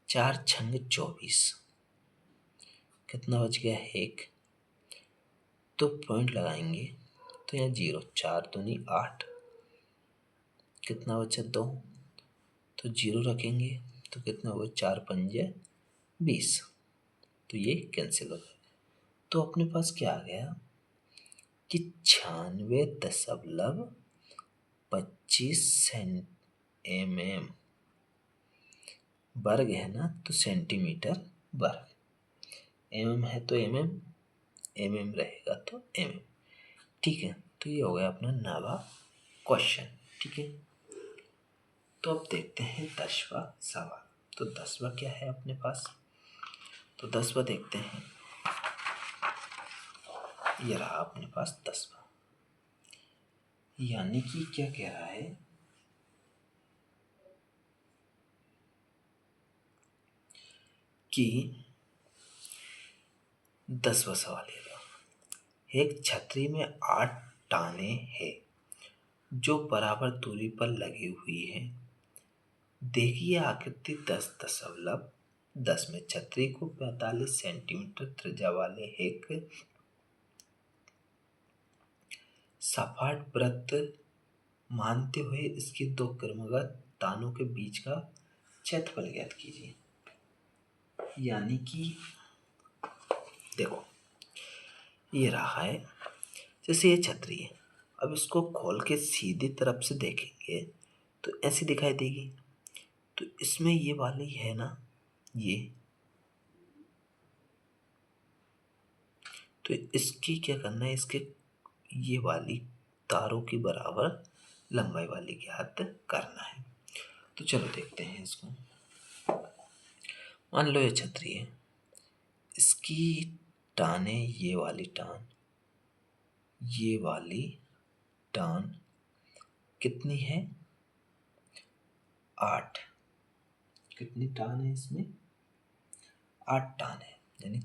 Speaker 1: 4 6 24। कितना बच गया? 1। तो पॉइंट लगाएंगे तो यहाँ 0, 4 दूनी 8। कितना बचा? 2। तो 0 रखेंगे तो कितना होगा? 4 पंजे 20। तो ये कैंसिल हो गया। तो अपने पास क्या आ गया कि 96.25 mm वर्ग है ना, तो सेंटीमीटर वर्ग। mm है तो mm रहेगा तो mm। ठीक है, तो ये हो गया अपना 9वां क्वेश्चन। ठीक है, तो अब देखते हैं 10वां सवाल। तो 10वां क्या है अपने पास? तो 10वां देखते हैं। ये रहा अपने पास 10वां। यानी कि क्या कह रहा है कि 10वां सवाल ये रहा। एक छतरी में 8 टाने हैं जो बराबर दूरी पर लगी हुई है। देखिए आकृति 10.10 में छतरी को 45 सेंटीमीटर त्रिज्या वाले एक सपाट वृत्त मानते हुए इसके 2 क्रमगत तानों के बीच का क्षेत्रफल ज्ञात कीजिए। यानी कि देखो, ये रहा है, जैसे ये छतरी है। अब इसको खोल के सीधी तरफ से देखेंगे तो ऐसी दिखाई देगी। तो इसमें ये वाली है ना, ये, तो इसकी क्या करना है, इसके ये वाली तारों की बराबर लंबाई वाली ज्ञात करना है। तो चलो देखते हैं इसको। मान लो ये छतरी है, इसकी टान है ये वाली टान, ये वाली टान कितनी है? 8। कितनी टान है इसमें? 8 टान है। यानी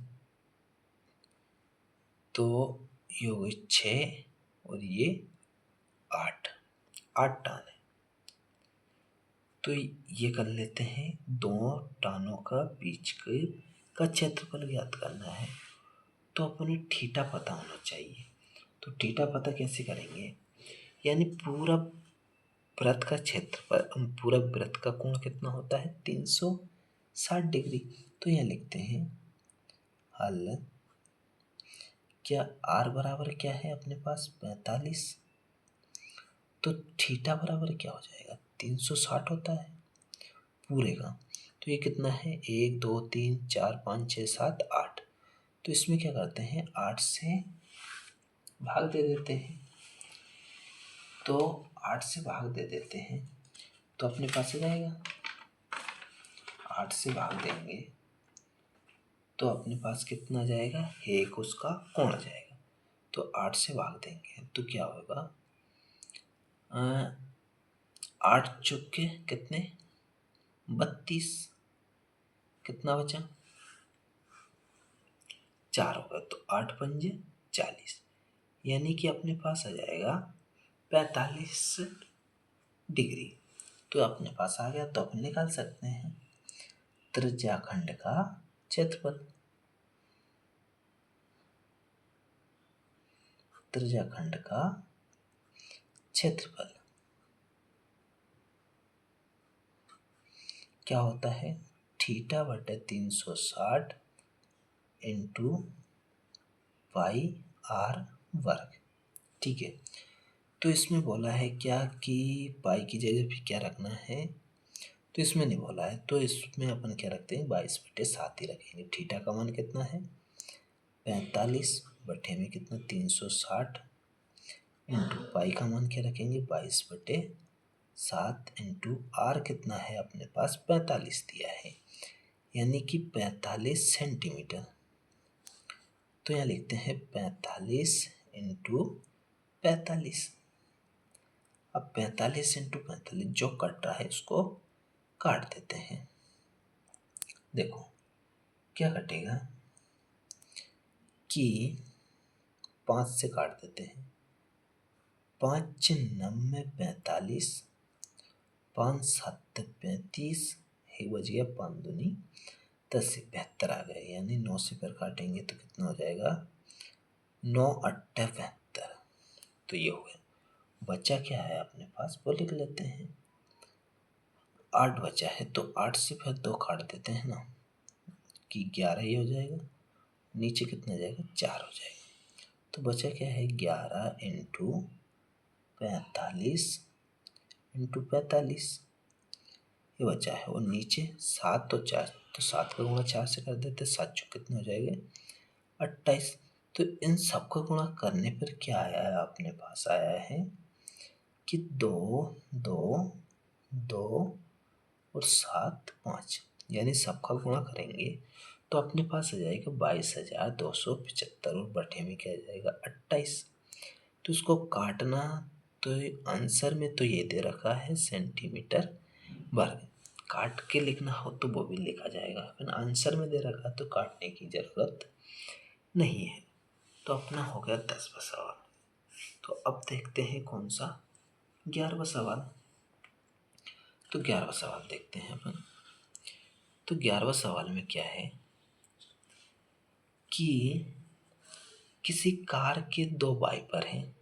Speaker 1: तो ये हो गई 6 और ये 8, 8 टान है। तो ये कर लेते हैं, दोनों टानों का बीच का क्षेत्रफल ज्ञात करना है। तो अपने थीटा पता होना चाहिए। तो थीटा पता कैसे करेंगे? यानी पूरा वृत्त का क्षेत्रफल, पूरा वृत्त का कोण कितना होता है? 360 डिग्री। तो यहाँ लिखते हैं हल। क्या r बराबर क्या है अपने पास? 45। तो थीटा बराबर क्या हो जाएगा? 360 होता है पूरे का। तो ये कितना है? 1 2 3 4 5 6 7 8। तो इसमें क्या करते हैं? 8 से भाग दे देते हैं। तो 8 से भाग दे देते हैं तो अपने पास आ जाएगा। 8 से भाग देंगे तो अपने पास कितना आ जाएगा? 1 उसका कोण आ जाएगा। तो 8 से भाग देंगे तो क्या होगा? 8 चौके कितने? 32। कितना बचा? 4 होगा। तो 8 पंजे 40। यानी कि अपने पास आ जाएगा 45 डिग्री। तो अपने पास आ गया। तो अपन निकाल सकते हैं त्रिज्याखंड का क्षेत्रफल। त्रिज्याखंड का क्षेत्रफल क्या होता है? थीटा बटे 360 इंटू पाई आर वर्ग। ठीक है, तो इसमें बोला है क्या कि पाई की जगह पे क्या रखना है? तो इसमें नहीं बोला है, तो इसमें अपन क्या रखते हैं? 22/7 ही रखेंगे। थीटा का मान कितना है? 45 बटे में कितना? 360 इंटू पाई का मान क्या रखेंगे? 22/7 इंटू आर कितना है अपने पास? 45 दिया है, यानी कि 45 सेंटीमीटर। तो यहाँ लिखते हैं 45 इंटू 45। अब 45 इंटू 45 जो कट रहा है उसको काट देते हैं। देखो क्या कटेगा? कि 5 से काट देते हैं। 5 9 45, 5 7 35, एक बज गया, 5 दूनी 10 से 72 आ गए, यानी 9 से फिर काटेंगे तो कितना हो जाएगा, 9 8 72। तो ये हो गया। बचा क्या है अपने पास वो लिख लेते हैं। 8 बचा है तो 8 से फिर 2 काट देते हैं ना, कि 11 ही हो जाएगा। नीचे कितना जाएगा, 4 हो जाएगा। तो बचा क्या है, 11 इंटू 45 इंटू 45, ये बचा है। और नीचे 7 और 4, तो 7 का गुणा 4 से कर देते, 7 चौक कितने हो जाएंगे, 28। तो इन सब का गुणा करने पर क्या आया है, अपने पास आया है कि 2 2 2 और 7 5, यानी सबका गुणा करेंगे तो अपने पास आ जाएगा 22,275, और बटे में क्या आ जाएगा, 28। तो इसको काटना, तो आंसर में तो ये दे रखा है सेंटीमीटर वर्ग, काट के लिखना हो तो वो भी लिखा जाएगा, लेकिन आंसर में दे रखा तो काटने की ज़रूरत नहीं है। तो अपना हो गया 10वां सवाल। तो अब देखते हैं कौन सा, 11वां सवाल। तो 11वां सवाल देखते हैं अपन। तो 11वां सवाल में क्या है कि किसी कार के 2 वाइपर हैं,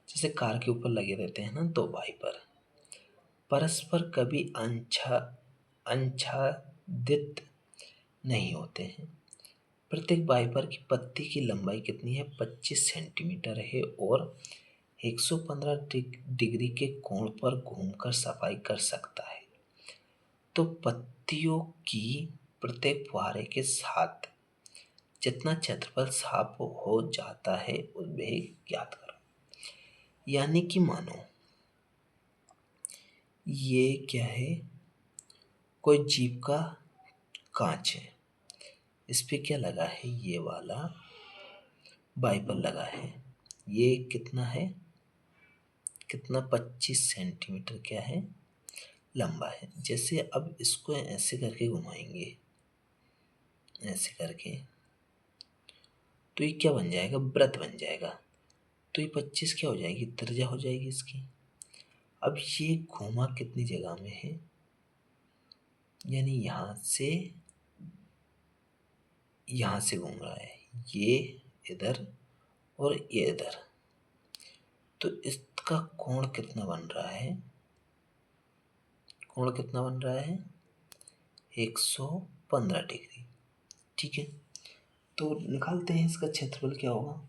Speaker 1: जैसे कार के ऊपर लगे रहते हैं ना 2 वाइपर, परस्पर कभी आच्छादित नहीं होते हैं। प्रत्येक वाइपर की पत्ती की लंबाई कितनी है, 25 सेंटीमीटर है, और 115 डिग्री के कोण पर घूमकर सफाई कर सकता है। तो पत्तियों की प्रत्येक फुहारे के साथ जितना क्षेत्रफल साफ हो जाता है वह ज्ञात करो। यानी कि मानो ये क्या है, कोई जीप का कांच है, इस पे क्या लगा है, ये वाला वाइपर लगा है। ये कितना है, कितना, 25 सेंटीमीटर क्या है, लंबा है। जैसे अब इसको ऐसे करके घुमाएंगे, ऐसे करके, तो ये क्या बन जाएगा, वृत्त बन जाएगा। तो ये 25 क्या हो जाएगी, त्रिज्या हो जाएगी इसकी। अब ये घूमा कितनी जगह में है, यानी यहाँ से घूम रहा है, ये इधर और ये इधर। तो इसका कोण कितना बन रहा है, कोण कितना बन रहा है, 115 डिग्री। ठीक है, तो निकालते हैं इसका क्षेत्रफल क्या होगा।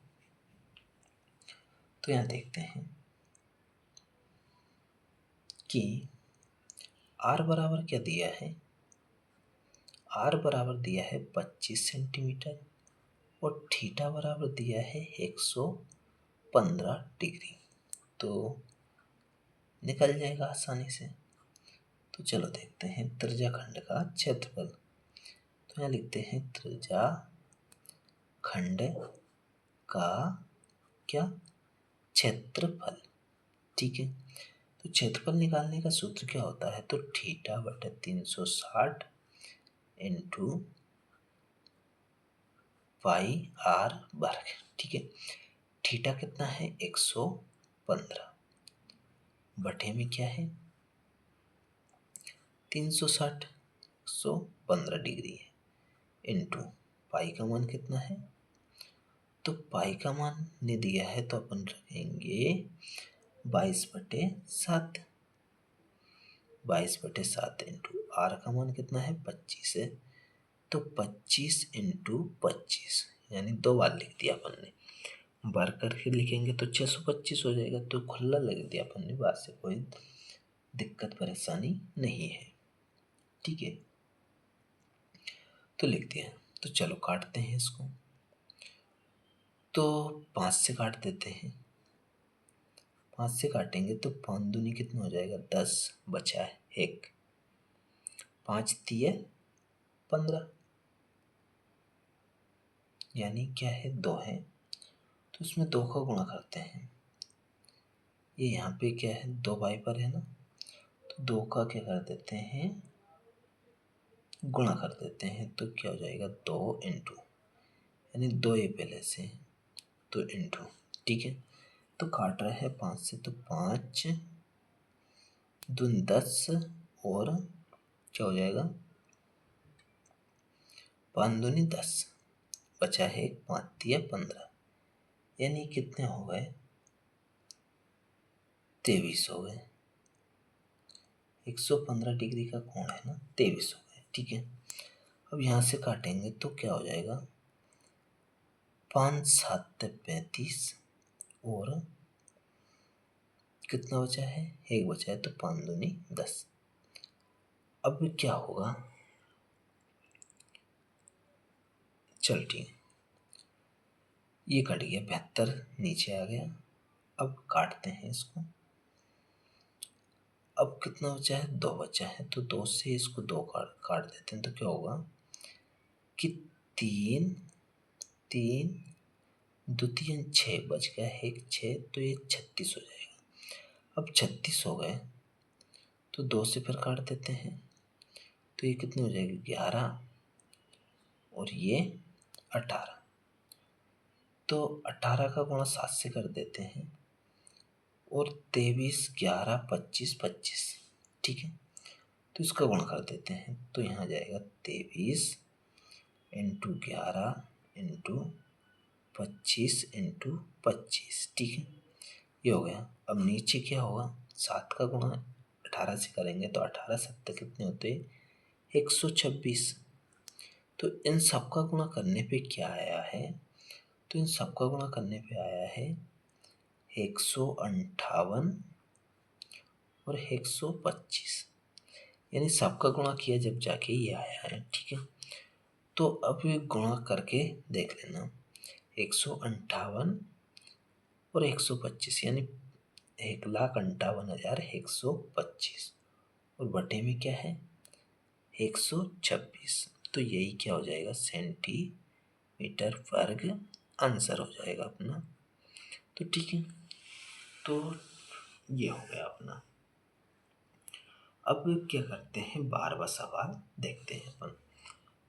Speaker 1: तो यहाँ देखते हैं कि r बराबर क्या दिया है, r बराबर दिया है 25 सेंटीमीटर, और थीटा बराबर दिया है 115 डिग्री। तो निकल जाएगा आसानी से। तो चलो देखते हैं त्रिज्या खंड का क्षेत्रफल। तो यहाँ लिखते हैं त्रिज्या खंड का क्या, क्षेत्रफल। ठीक है, तो क्षेत्रफल निकालने का सूत्र क्या होता है, तो थीटा बटे 360 इंटू पाई आर वर्ग। ठीक है, थीटा कितना है, 115, बटे में क्या है, 360, 115 डिग्री है, इंटू पाई का मान कितना है, तो पाई का मान ने दिया है तो अपन रखेंगे 22/7, 22/7 इंटू आर का मान कितना है, 25 है, तो 25 इंटू 25, यानी 2 बार लिख दिया अपन ने। बार करके लिखेंगे तो 625 हो जाएगा। तो खुला लिख दिया अपन ने, बात से कोई दिक्कत परेशानी नहीं है। ठीक है, तो लिख दिया। तो चलो काटते हैं इसको। तो 5 से काट देते हैं, 5 से काटेंगे तो 5 दूनी कितना हो जाएगा, 10, बचा है 1, 5 तिये 15, यानी क्या है, 2 है। तो इसमें 2 का गुणा करते हैं। ये यहाँ पे क्या है, 2 वाइपर है ना, तो 2 का क्या कर देते हैं, गुणा कर देते हैं। तो क्या हो जाएगा, 2 इंटू यानी 2 ये पहले से हैं, तो इंटू, ठीक है। तो काट रहे हैं 5 से, तो 5 दूनी 10 और क्या हो जाएगा 5 दूनी 10, बचा है 5 तिया 15, यानी कितने हो गए 23 हो गए। 115 डिग्री का कोण है ना, 23 हो गए, ठीक है। अब यहाँ से काटेंगे तो क्या हो जाएगा 5 7 35 और कितना बचा है, 1 बचा है, तो 5 दूनी 10। अब क्या होगा, चल ठीक है, ये कट गया 72 नीचे आ गया। अब काटते हैं इसको, अब कितना बचा है 2 बचा है, तो 2 से इसको 2 काट देते हैं, तो क्या होगा कि 3 3 2 3 6 बच गया है, 6, तो ये 36 हो जाएगा। अब 36 हो गए तो 2 से फिर काट देते हैं, तो ये कितनी हो जाएगी 11 और ये 18, तो 18 का गुणा 7 से कर देते हैं और 23 11 25 25, ठीक है। तो इसका गुणा कर देते हैं, तो यहाँ जाएगा 23 इंटू 11 इंटू 25 इंटू 25, ठीक है, ये हो गया। अब नीचे क्या होगा, 7 का गुणा 18 से करेंगे तो 18 7 कितने होते हैं 126। तो इन सब का गुणा करने पे क्या आया है, तो इन सब का गुणा करने पे आया है 158 और 125, यानी सबका गुणा किया जब जाके ये आया है, ठीक है। तो अब ये गुणा करके देख लेना, 158 और 125 यानी 1,58,125 और बटे में क्या है 126, तो यही क्या हो जाएगा सेंटीमीटर वर्ग आंसर हो जाएगा अपना। तो ठीक है, तो ये हो गया अपना। अब क्या करते हैं 12वां सवाल देखते हैं अपन।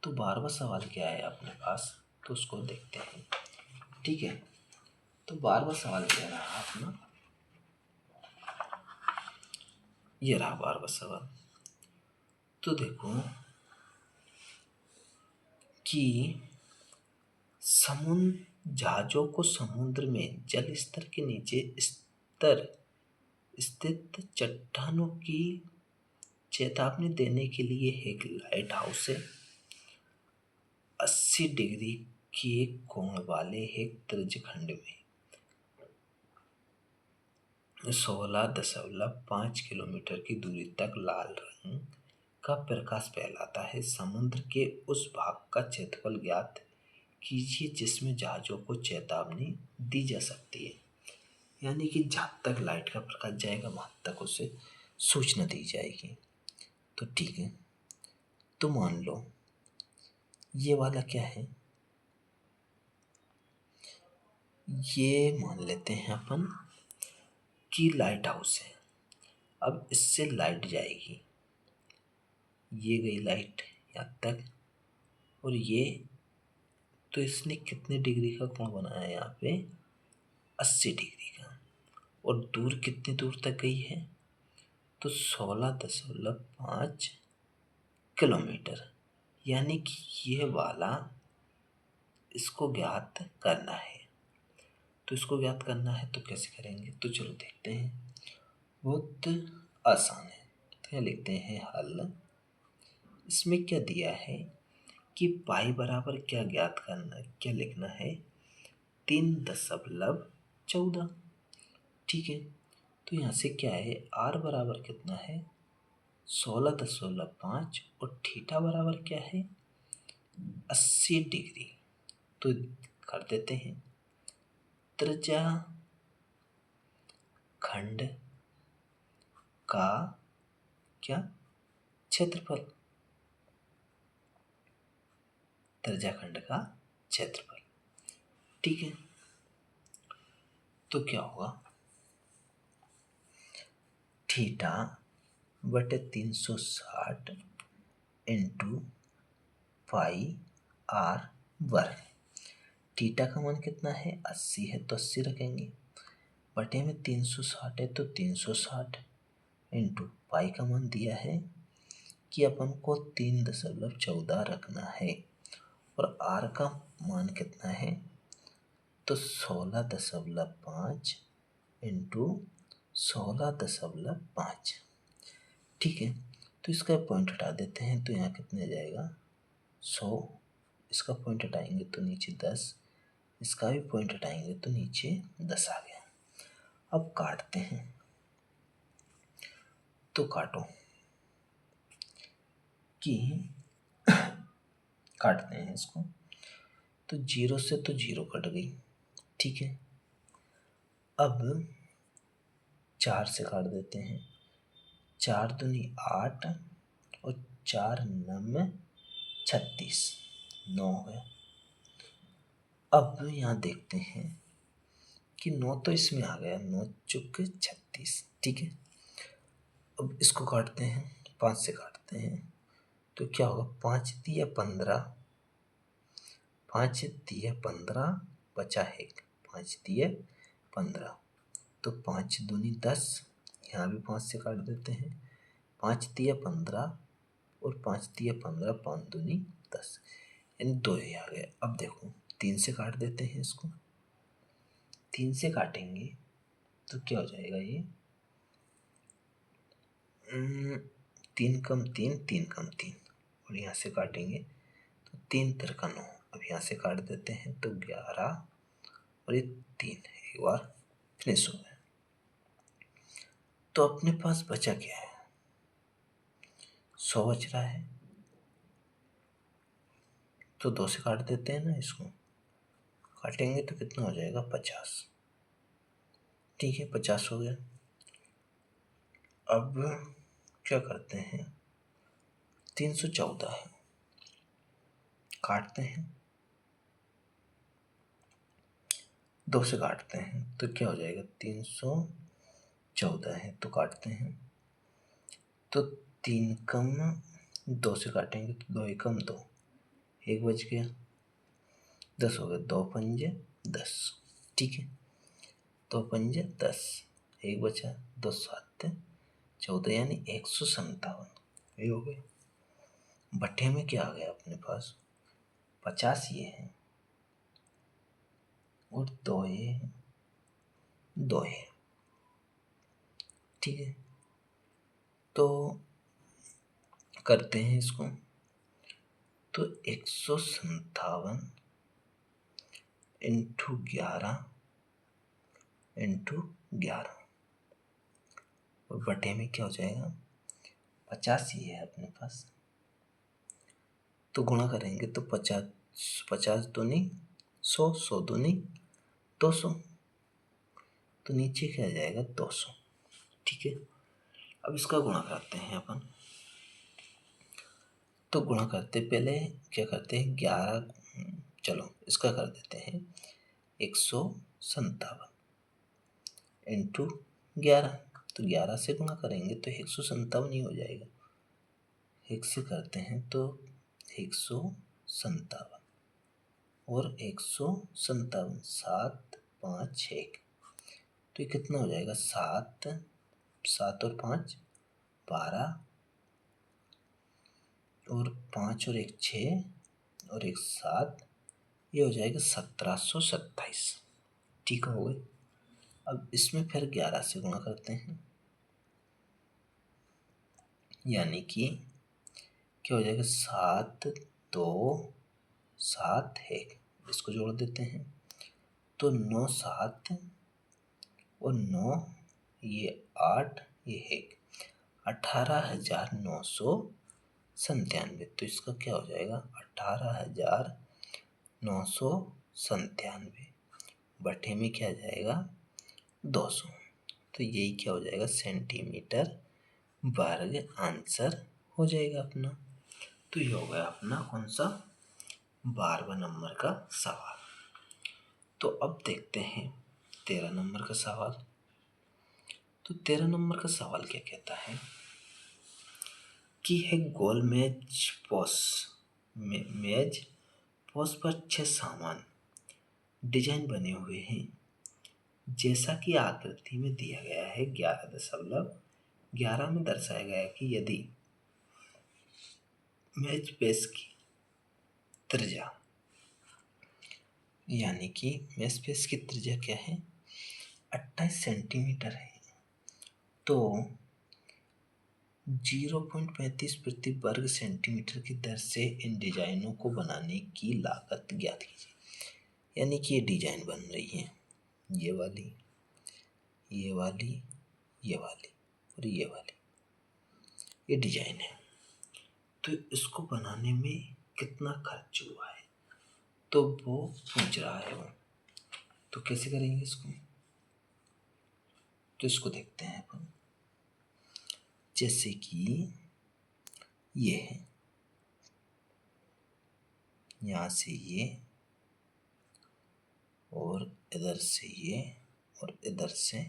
Speaker 1: तो 12वां सवाल क्या है अपने पास, तो उसको देखते हैं, ठीक है। तो 12वां सवाल क्या रहा अपना, ये रहा 12वां सवाल। तो देखो कि समुद्र जहाजों को समुद्र में जल स्तर के नीचे स्तर स्थित चट्टानों की चेतावनी देने के लिए एक लाइट हाउस है। 80 डिग्री के कोण वाले एक त्रिज्यखंड में 16.5 किलोमीटर की दूरी तक लाल रंग का प्रकाश फैलाता है। समुद्र के उस भाग का क्षेत्रफल ज्ञात कीजिए जिसमें जहाजों को चेतावनी दी जा सकती है। यानी कि जहाँ तक लाइट का प्रकाश जाएगा वहाँ तक उसे सूचना दी जाएगी। तो ठीक है, तो मान लो ये वाला क्या है, ये मान लेते हैं अपन कि लाइट हाउस है। अब इससे लाइट जाएगी, ये गई लाइट यहाँ तक, और ये तो इसने कितने डिग्री का कोण बनाया है यहाँ पे 80 डिग्री का, और दूर कितनी दूर तक गई है तो 16.5 किलोमीटर, यानी कि ये वाला इसको ज्ञात करना है। तो इसको ज्ञात करना है तो कैसे करेंगे, तो चलो देखते हैं, बहुत आसान है। तो यहाँ लिखते हैं हल। इसमें क्या दिया है कि पाई बराबर क्या ज्ञात करना, क्या लिखना है 3.14, ठीक है। तो यहाँ से क्या है आर बराबर कितना है 16.5 और थीटा बराबर क्या है 80 डिग्री। तो कर देते हैं त्रिज्या खंड का क्या क्षेत्रफल, त्रिज्या खंड का क्षेत्रफल, ठीक है। तो क्या होगा थीटा बटे 360 इंटू पाई आर वर्ग, थीटा का मान कितना है, 80 है तो 80 रखेंगे, बटे में 360 है तो 360 इंटू पाई का मान दिया है कि अपन को 3.14 रखना है और आर का मान कितना है तो 16.5 इंटू 16.5। ठीक है, तो इसका पॉइंट हटा देते हैं तो यहाँ कितने जाएगा 100, इसका पॉइंट हटाएंगे तो नीचे 10, इसका भी पॉइंट हटाएंगे तो नीचे 10 आ गया। अब काटते हैं तो काटो कि काटते हैं इसको तो 0 से तो 0 कट गई। ठीक है, अब 4 से काट देते हैं, 4 दूनी 8 और 4 9 36, 9 हो गया। अब यहाँ देखते हैं कि 9 तो इसमें आ गया, 9 चुक 36। ठीक है, अब इसको काटते हैं, 5 से काटते हैं तो क्या होगा, 5 दिया 15, 5 दिया 15 बचा 1, 5 दिए 15 तो 5 दूनी 10, यहाँ भी 5 से काट देते हैं, 5 दिया 15 और 5 दिया 15, 5 दूनी 10, यानी 2 ही आ गया। अब देखो 3 से काट देते हैं इसको, 3 से काटेंगे तो क्या हो जाएगा ये 3 कम 3, 3 कम 3 और यहाँ से काटेंगे तो 3 तिरका 9। अब यहाँ से काट देते हैं तो 11 और ये 3, एक बार फिनिश हो गया। तो अपने पास बचा क्या है, 100 बच रहा है तो 2 से काट देते हैं ना, इसको काटेंगे तो कितना हो जाएगा 50। ठीक है, 50 हो गया। अब क्या करते हैं, 314 है, काटते हैं, 2 से काटते हैं तो क्या हो जाएगा 314 है तो काटते हैं तो 3 कम 2 से काटेंगे तो 2 एकम 2, 1 बच गया, 10 हो गया, 2 पंजे 10। ठीक है, 2 पंजे 10, 1 बचा, 2 7 14 यानी 157, ये हो गए। बट्टे में क्या आ गया अपने पास, 50 ये है और 2 ये है, 2 ये। ठीक है, तो करते हैं इसको तो 157 इंटू 11 इंटू 11 और बटे में क्या हो जाएगा 50 ये है अपने पास, तो गुणा करेंगे तो 50, 50 दूनी 100, 100 दूनी 200 तो नीचे क्या आ जाएगा 200। ठीक है, अब इसका गुणा करते हैं अपन, तो गुणा करते पहले क्या करते हैं 11, चलो इसका कर देते हैं 157 इंटू 11, तो 11 से गुणा करेंगे तो 157 ही हो जाएगा, 1 से करते हैं तो 157 और 157, 7 5 1 तो ये कितना हो जाएगा 7, 7 और 5 12 और 5 और 1 6 और 1 7, ये हो जाएगा 1727। ठीक हो गई। अब इसमें फिर 11 से गुणा करते हैं, यानी कि क्या हो जाएगा 7 2 7 1, इसको जोड़ देते हैं तो 9 7 और 9 ये 8 ये 1, 18,997। तो इसका क्या हो जाएगा 18,997 बटे में क्या आ जाएगा 200, तो यही क्या हो जाएगा सेंटीमीटर वर्ग आंसर हो जाएगा अपना। तो ये हो गया अपना कौन सा 12वें नंबर का सवाल। तो अब देखते हैं 13 नंबर का सवाल। तो 13 नंबर का सवाल क्या कहता है कि है गोल मेज पोस पर 6 सामान डिजाइन बने हुए हैं। जैसा कि आकृति में दिया गया है 11.11 में दर्शाया गया है कि यदि मैच पेस की त्रिज्या यानी कि मैच पेस की त्रिज्या क्या है, 28 सेंटीमीटर है, तो 0.35 प्रति वर्ग सेंटीमीटर की दर से इन डिजाइनों को बनाने की लागत ज्ञात कीजिए। यानी कि ये डिजाइन बन रही है, ये वाली, ये वाली, ये वाली और ये वाली, ये डिजाइन है। तो इसको बनाने में कितना खर्च हुआ है तो वो पूछ रहा है वो। तो कैसे करेंगे इसको, तो इसको देखते हैं अपन। जैसे कि ये है, यहाँ से ये और इधर से ये और इधर से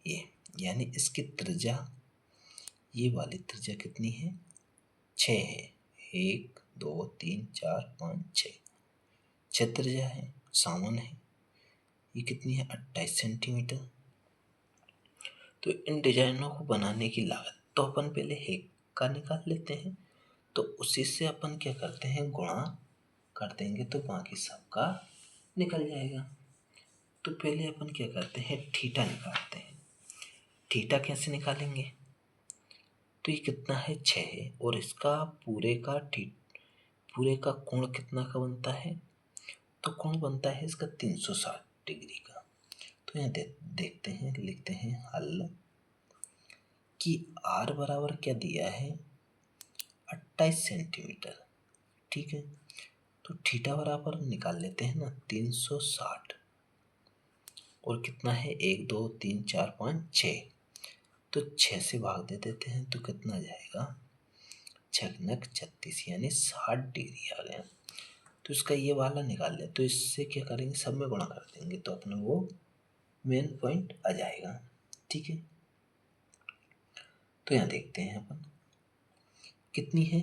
Speaker 1: ये, यानी इसकी त्रिज्या, ये वाली त्रिज्या कितनी है, 6 है। 1 2 3 4 5 6 त्रिज्या है, सामान है। ये कितनी है, 28 सेंटीमीटर। तो इन डिजाइनों को बनाने की लागत तो अपन पहले हेक का निकाल लेते हैं, तो उसी से अपन क्या करते हैं, गुणा कर देंगे तो बाकी सबका निकल जाएगा। तो पहले अपन क्या करते हैं, थीटा निकालते हैं। थीटा कैसे निकालेंगे, तो ये कितना है, 6 है, और इसका पूरे का कोण कितना का बनता है, तो कोण बनता है इसका 360 डिग्री का। तो यहाँ देखते हैं, लिखते हैं हल कि r बराबर क्या दिया है, 28 सेंटीमीटर। ठीक है, तो थीटा बराबर निकाल लेते हैं ना, 360 और कितना है, 1 2 3 4 5 6, तो 6 से भाग दे देते हैं तो कितना जाएगा, 36 यानी 60 डिग्री आ गया। तो इसका ये वाला निकाल ले, तो इससे क्या करेंगे, सब में गुणा कर देंगे तो अपने वो मेन पॉइंट आ जाएगा। ठीक है, तो यहाँ देखते हैं अपन कितनी है,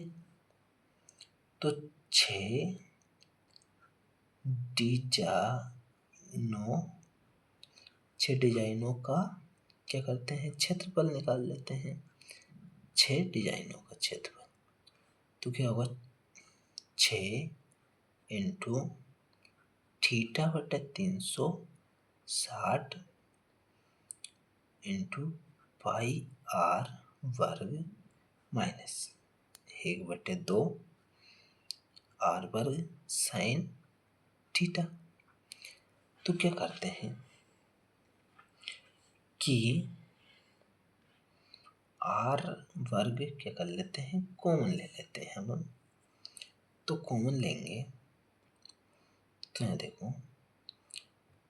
Speaker 1: तो 6 डिजाइनों का क्या करते हैं, क्षेत्रफल निकाल लेते हैं। 6 डिजाइनों का क्षेत्रफल तो क्या होगा, 6 इंटू थीटा बटे 360 इंटू पाई आर वर्ग माइनस 1/2 आर वर्ग साइन थीटा। तो क्या करते हैं कि आर वर्ग क्या कर लेते हैं, कॉमन ले लेते हैं हम। तो कॉमन लेंगे तो यहाँ देखो,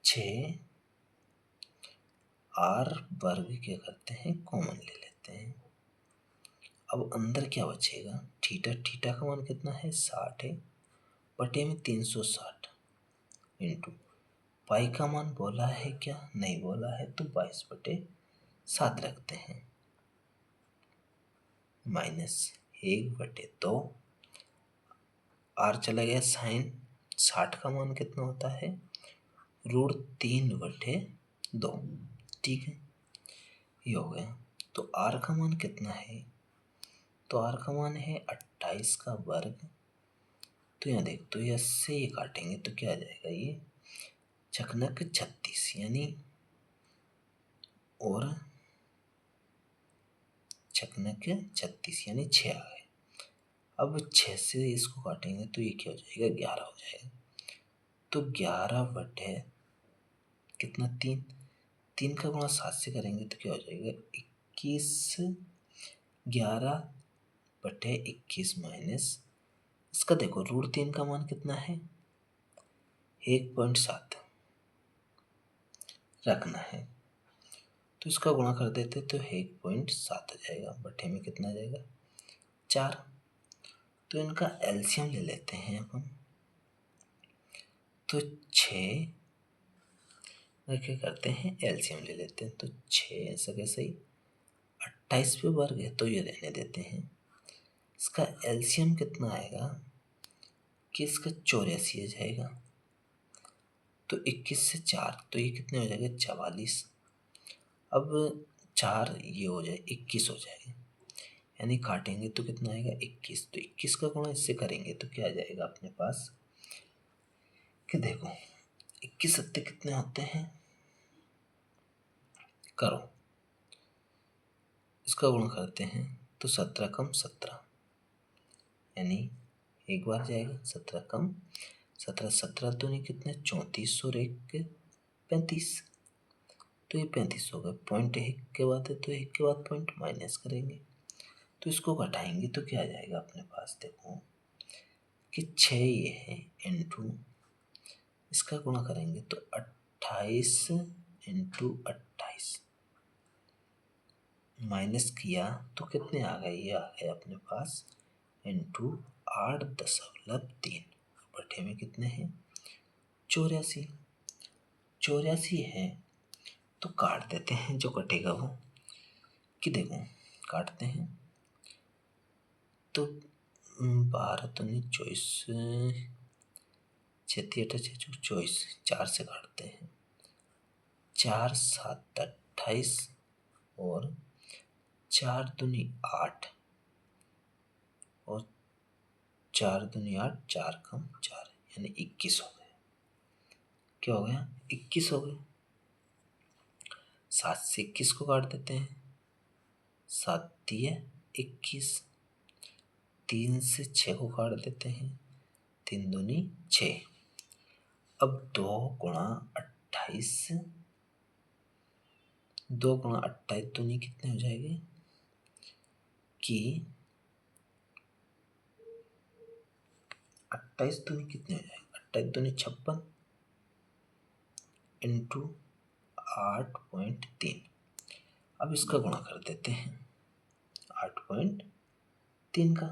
Speaker 1: 6 आर वर्ग क्या करते हैं, कॉमन ले लेते हैं। अब अंदर क्या बचेगा, थीटा का मान कितना है, 60 है, बटे में 360 इंटू पाई का मान बोला है क्या, नहीं बोला है, तो 22/7 रखते हैं, माइनस 1/2 आर चला गया साइन 60 का मान कितना होता है, √3/2। ठीक है, ये हो गया। तो आर का मान कितना है, तो आर का मान है 28 का वर्ग। तो यहाँ देख, तो ये से ये काटेंगे तो क्या आ जाएगा, ये चकनक 36 यानी, और चकनक 36 यानी 6 आ गए। अब 6 से इसको काटेंगे तो ये क्या हो जाएगा, 11 हो जाएगा। तो 11 बटे कितना, 3 का गुणा 7 से करेंगे तो क्या हो जाएगा, 21, 11/21 माइनस इसका देखो, √3 का मान कितना है, 1.7 रखना है, तो इसका गुणा कर देते तो 1.7 आ जाएगा, बटे में कितना आ जाएगा, 4। तो इनका एलसीएम ले लेते हैं अपन। तो 6 क्या करते हैं, एलसीएम ले लेते हैं। तो 6 ऐसा कैसे ही, 28 पे वर्ग है तो ये रहने देते हैं। इसका एलसीएम कितना आएगा कि इसका 84 आ जाएगा। तो 21 से 4 तो ये कितने हो जाएंगे 44। अब 4 ये हो जाए 21 हो जाएगा, यानी काटेंगे तो कितना आएगा 21। तो 21 का गुणा इससे करेंगे तो क्या आ जाएगा अपने पास कि देखो 21 सत्ते कितने होते हैं, करो इसका गुणा करते हैं तो 17 कम 17, यानी एक बार जाएगा 17 कम 17, 17 तो नहीं कितने 34 और 1 35, तो ये 35 हो गए। पॉइंट 1 के बाद है तो 1 के बाद पॉइंट माइनस करेंगे तो इसको घटाएंगे तो क्या आ जाएगा अपने पास, देखो कि 6 ये है इंटू इसका गुणा करेंगे तो 28 इंटू 28 माइनस किया तो कितने आ गए, ये आ गए अपने पास इंटू 8.3 बटे में कितने हैं 84। 84 है तो काट देते हैं, जो कटेगा वो कि देखो काटते हैं तो 12 तो नहीं 24 छत्ती 24 4 से काटते हैं, 4 7 28 और 4 दूनी 8 और 4 दूनी 8 4 कम 4 यानी 21 हो गए। क्या हो गया 21 हो गए। 7 से 21 को काट देते हैं, 7 दिए 21। 3 से 6 को काट देते हैं, 3 दूनी 6। अब 2 गुणा 28 2 गुणा 28 दूनी कितने हो जाएंगे कि 28 दूनी कितने हो जाएंगे 28 दूनी 56 इंटू 8.3। अब इसका गुणा कर देते हैं 8.3 का,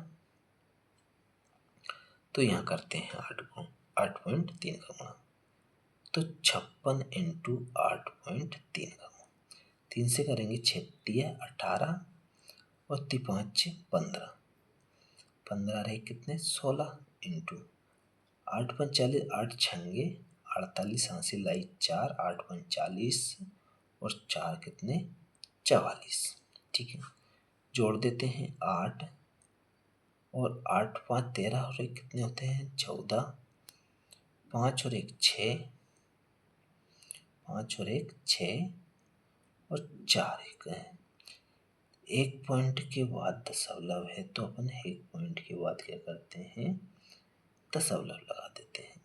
Speaker 1: तो यहाँ करते हैं 8.3 का गुणा तो 56 इंटू 8.3 का गुणा 3 से करेंगे 6 18 और 5 15 15 रहे कितने 16 इंटू 8 × 45 8 छंगे 48 80 लाई 4 8 × 45 और 4 कितने 44। ठीक है, जोड़ देते हैं 8 और 8 5 13 और 1 कितने होते हैं 14, 5 और 1 6, 5 और 1 6 और 4 1 है। 1 पॉइंट के बाद दशमलव है तो अपन 1 पॉइंट के बाद क्या करते हैं दशमलव लगा देते हैं।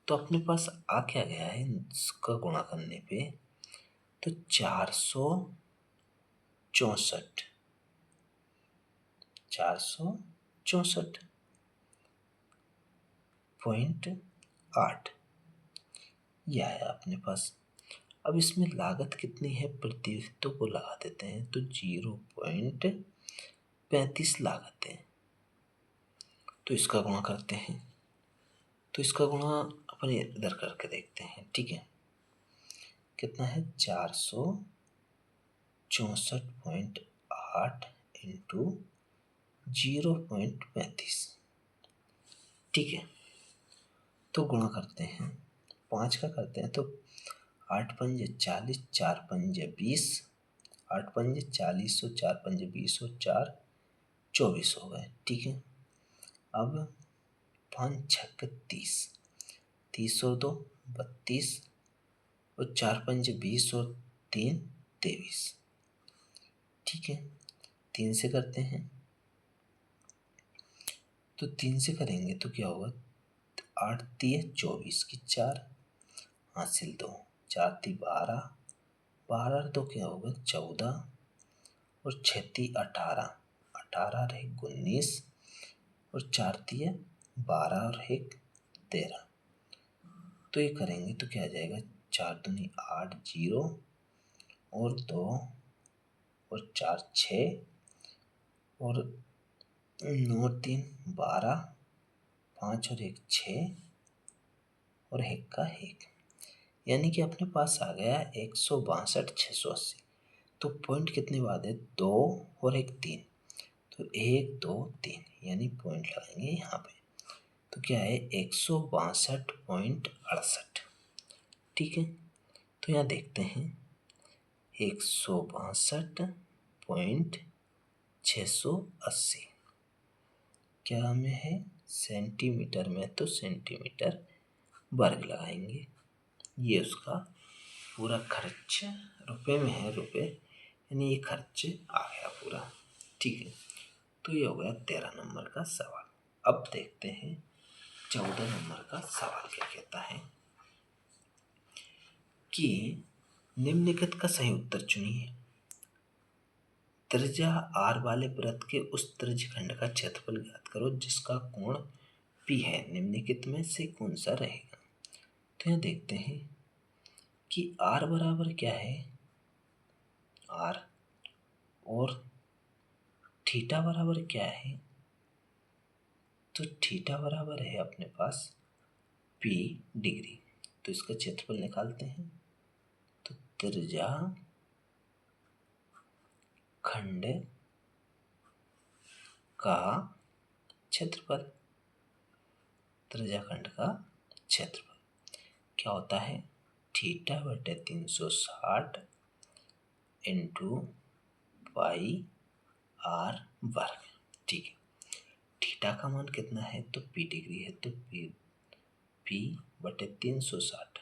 Speaker 1: तो अपने पास आ क्या गया है इसका गुणा करने पे तो 464 464.8 यह है अपने पास। अब इसमें लागत कितनी है प्रतिशतों को लगा देते हैं तो 0.35 लागत है। तो इसका गुणा करते हैं तो इसका गुणा अपन इधर करके देखते हैं। ठीक है, कितना है 464.8 इंटू 0.35। ठीक है, तो गुणा करते हैं 5 का करते हैं तो 8 पंजे 40 4 पंजे 20 8 पंजे 40 और 4 पंजे 20 और 4 24 हो गए। ठीक है, अब 5 छक्के 30 30 और 2 32 और 4 पंजे 20 और 3 23। ठीक है, 3 से करते हैं तो 3 से करेंगे तो क्या होगा 8 3 24 की 4 हासिल 2 4 3 12 12 तो क्या होगा 14 और 6 3 18 18 रहे 19 और 4 3 12 और 1 13। तो ये करेंगे तो क्या आ जाएगा 4 दूनी 8 0 और 2 और 4 6 और 9 3 12 5 और 1 6 और 1 का 1, यानी कि अपने पास आ गया 162,680। तो पॉइंट कितने बाद है 2 और 1 3, तो 1 2 3 यानी पॉइंट लगाएंगे यहाँ पे तो क्या है 162.68। ठीक है, तो यहाँ देखते हैं 162.680 क्या में है, सेंटीमीटर में, तो सेंटीमीटर वर्ग लगाएंगे। ये उसका पूरा खर्च रुपए में है, रुपए यानी ये खर्च आ गया पूरा। ठीक है, तो ये हो गया 13 नंबर का सवाल। अब देखते हैं 14 नंबर का सवाल क्या कहता है कि निम्नलिखित का सही उत्तर चुनिए। त्रिज्या आर वाले वृत्त के उस त्रिज्यखंड का क्षेत्रफल ज्ञात करो जिसका कोण पी है, निम्नलिखित में से कौन सा रहेगा। तो यहाँ देखते हैं कि आर बराबर क्या है, आर, और थीटा बराबर क्या है, तो थीटा बराबर है अपने पास पी डिग्री। तो इसका क्षेत्रफल निकालते हैं, तो त्रिज्या खंड का क्षेत्रफल, त्रिज्याखंड का क्षेत्रफल क्या होता है, थीटा बटे 360 इंटू पाई आर वर्ग। ठीक है, थीटा का मान कितना है, तो पी डिग्री है, तो पी बटे 360,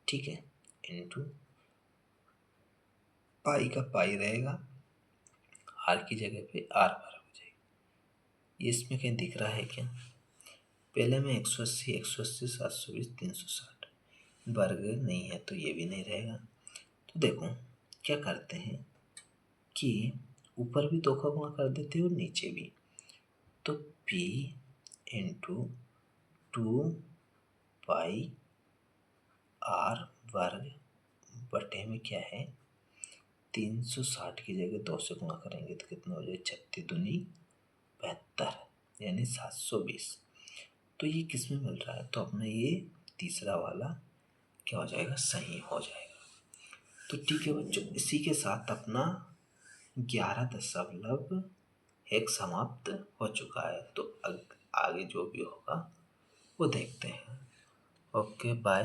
Speaker 1: ठीक है, इंटू पाई का पाई रहेगा, आर की जगह पे आर बार हो जाएगी। इसमें कहीं दिख रहा है क्या, पहले में 180, 180, 720, 360 वर्ग नहीं है, तो ये भी नहीं रहेगा। तो देखो क्या करते हैं कि ऊपर भी 2 का गुणा कर देते हैं और नीचे भी, तो p इंटू 2 पाई आर वर्ग बटे में क्या है, 360 की जगह 2 से गुणा करेंगे तो कितना हो जाए, 36 दूनी 72 यानी 720। तो ये किस में मिल रहा है, तो अपना ये तीसरा वाला क्या हो जाएगा, सही हो जाएगा। तो ठीक है बच्चों, इसी के साथ अपना 11.1 समाप्त हो चुका है। तो आगे जो भी होगा वो देखते हैं। Okay bye.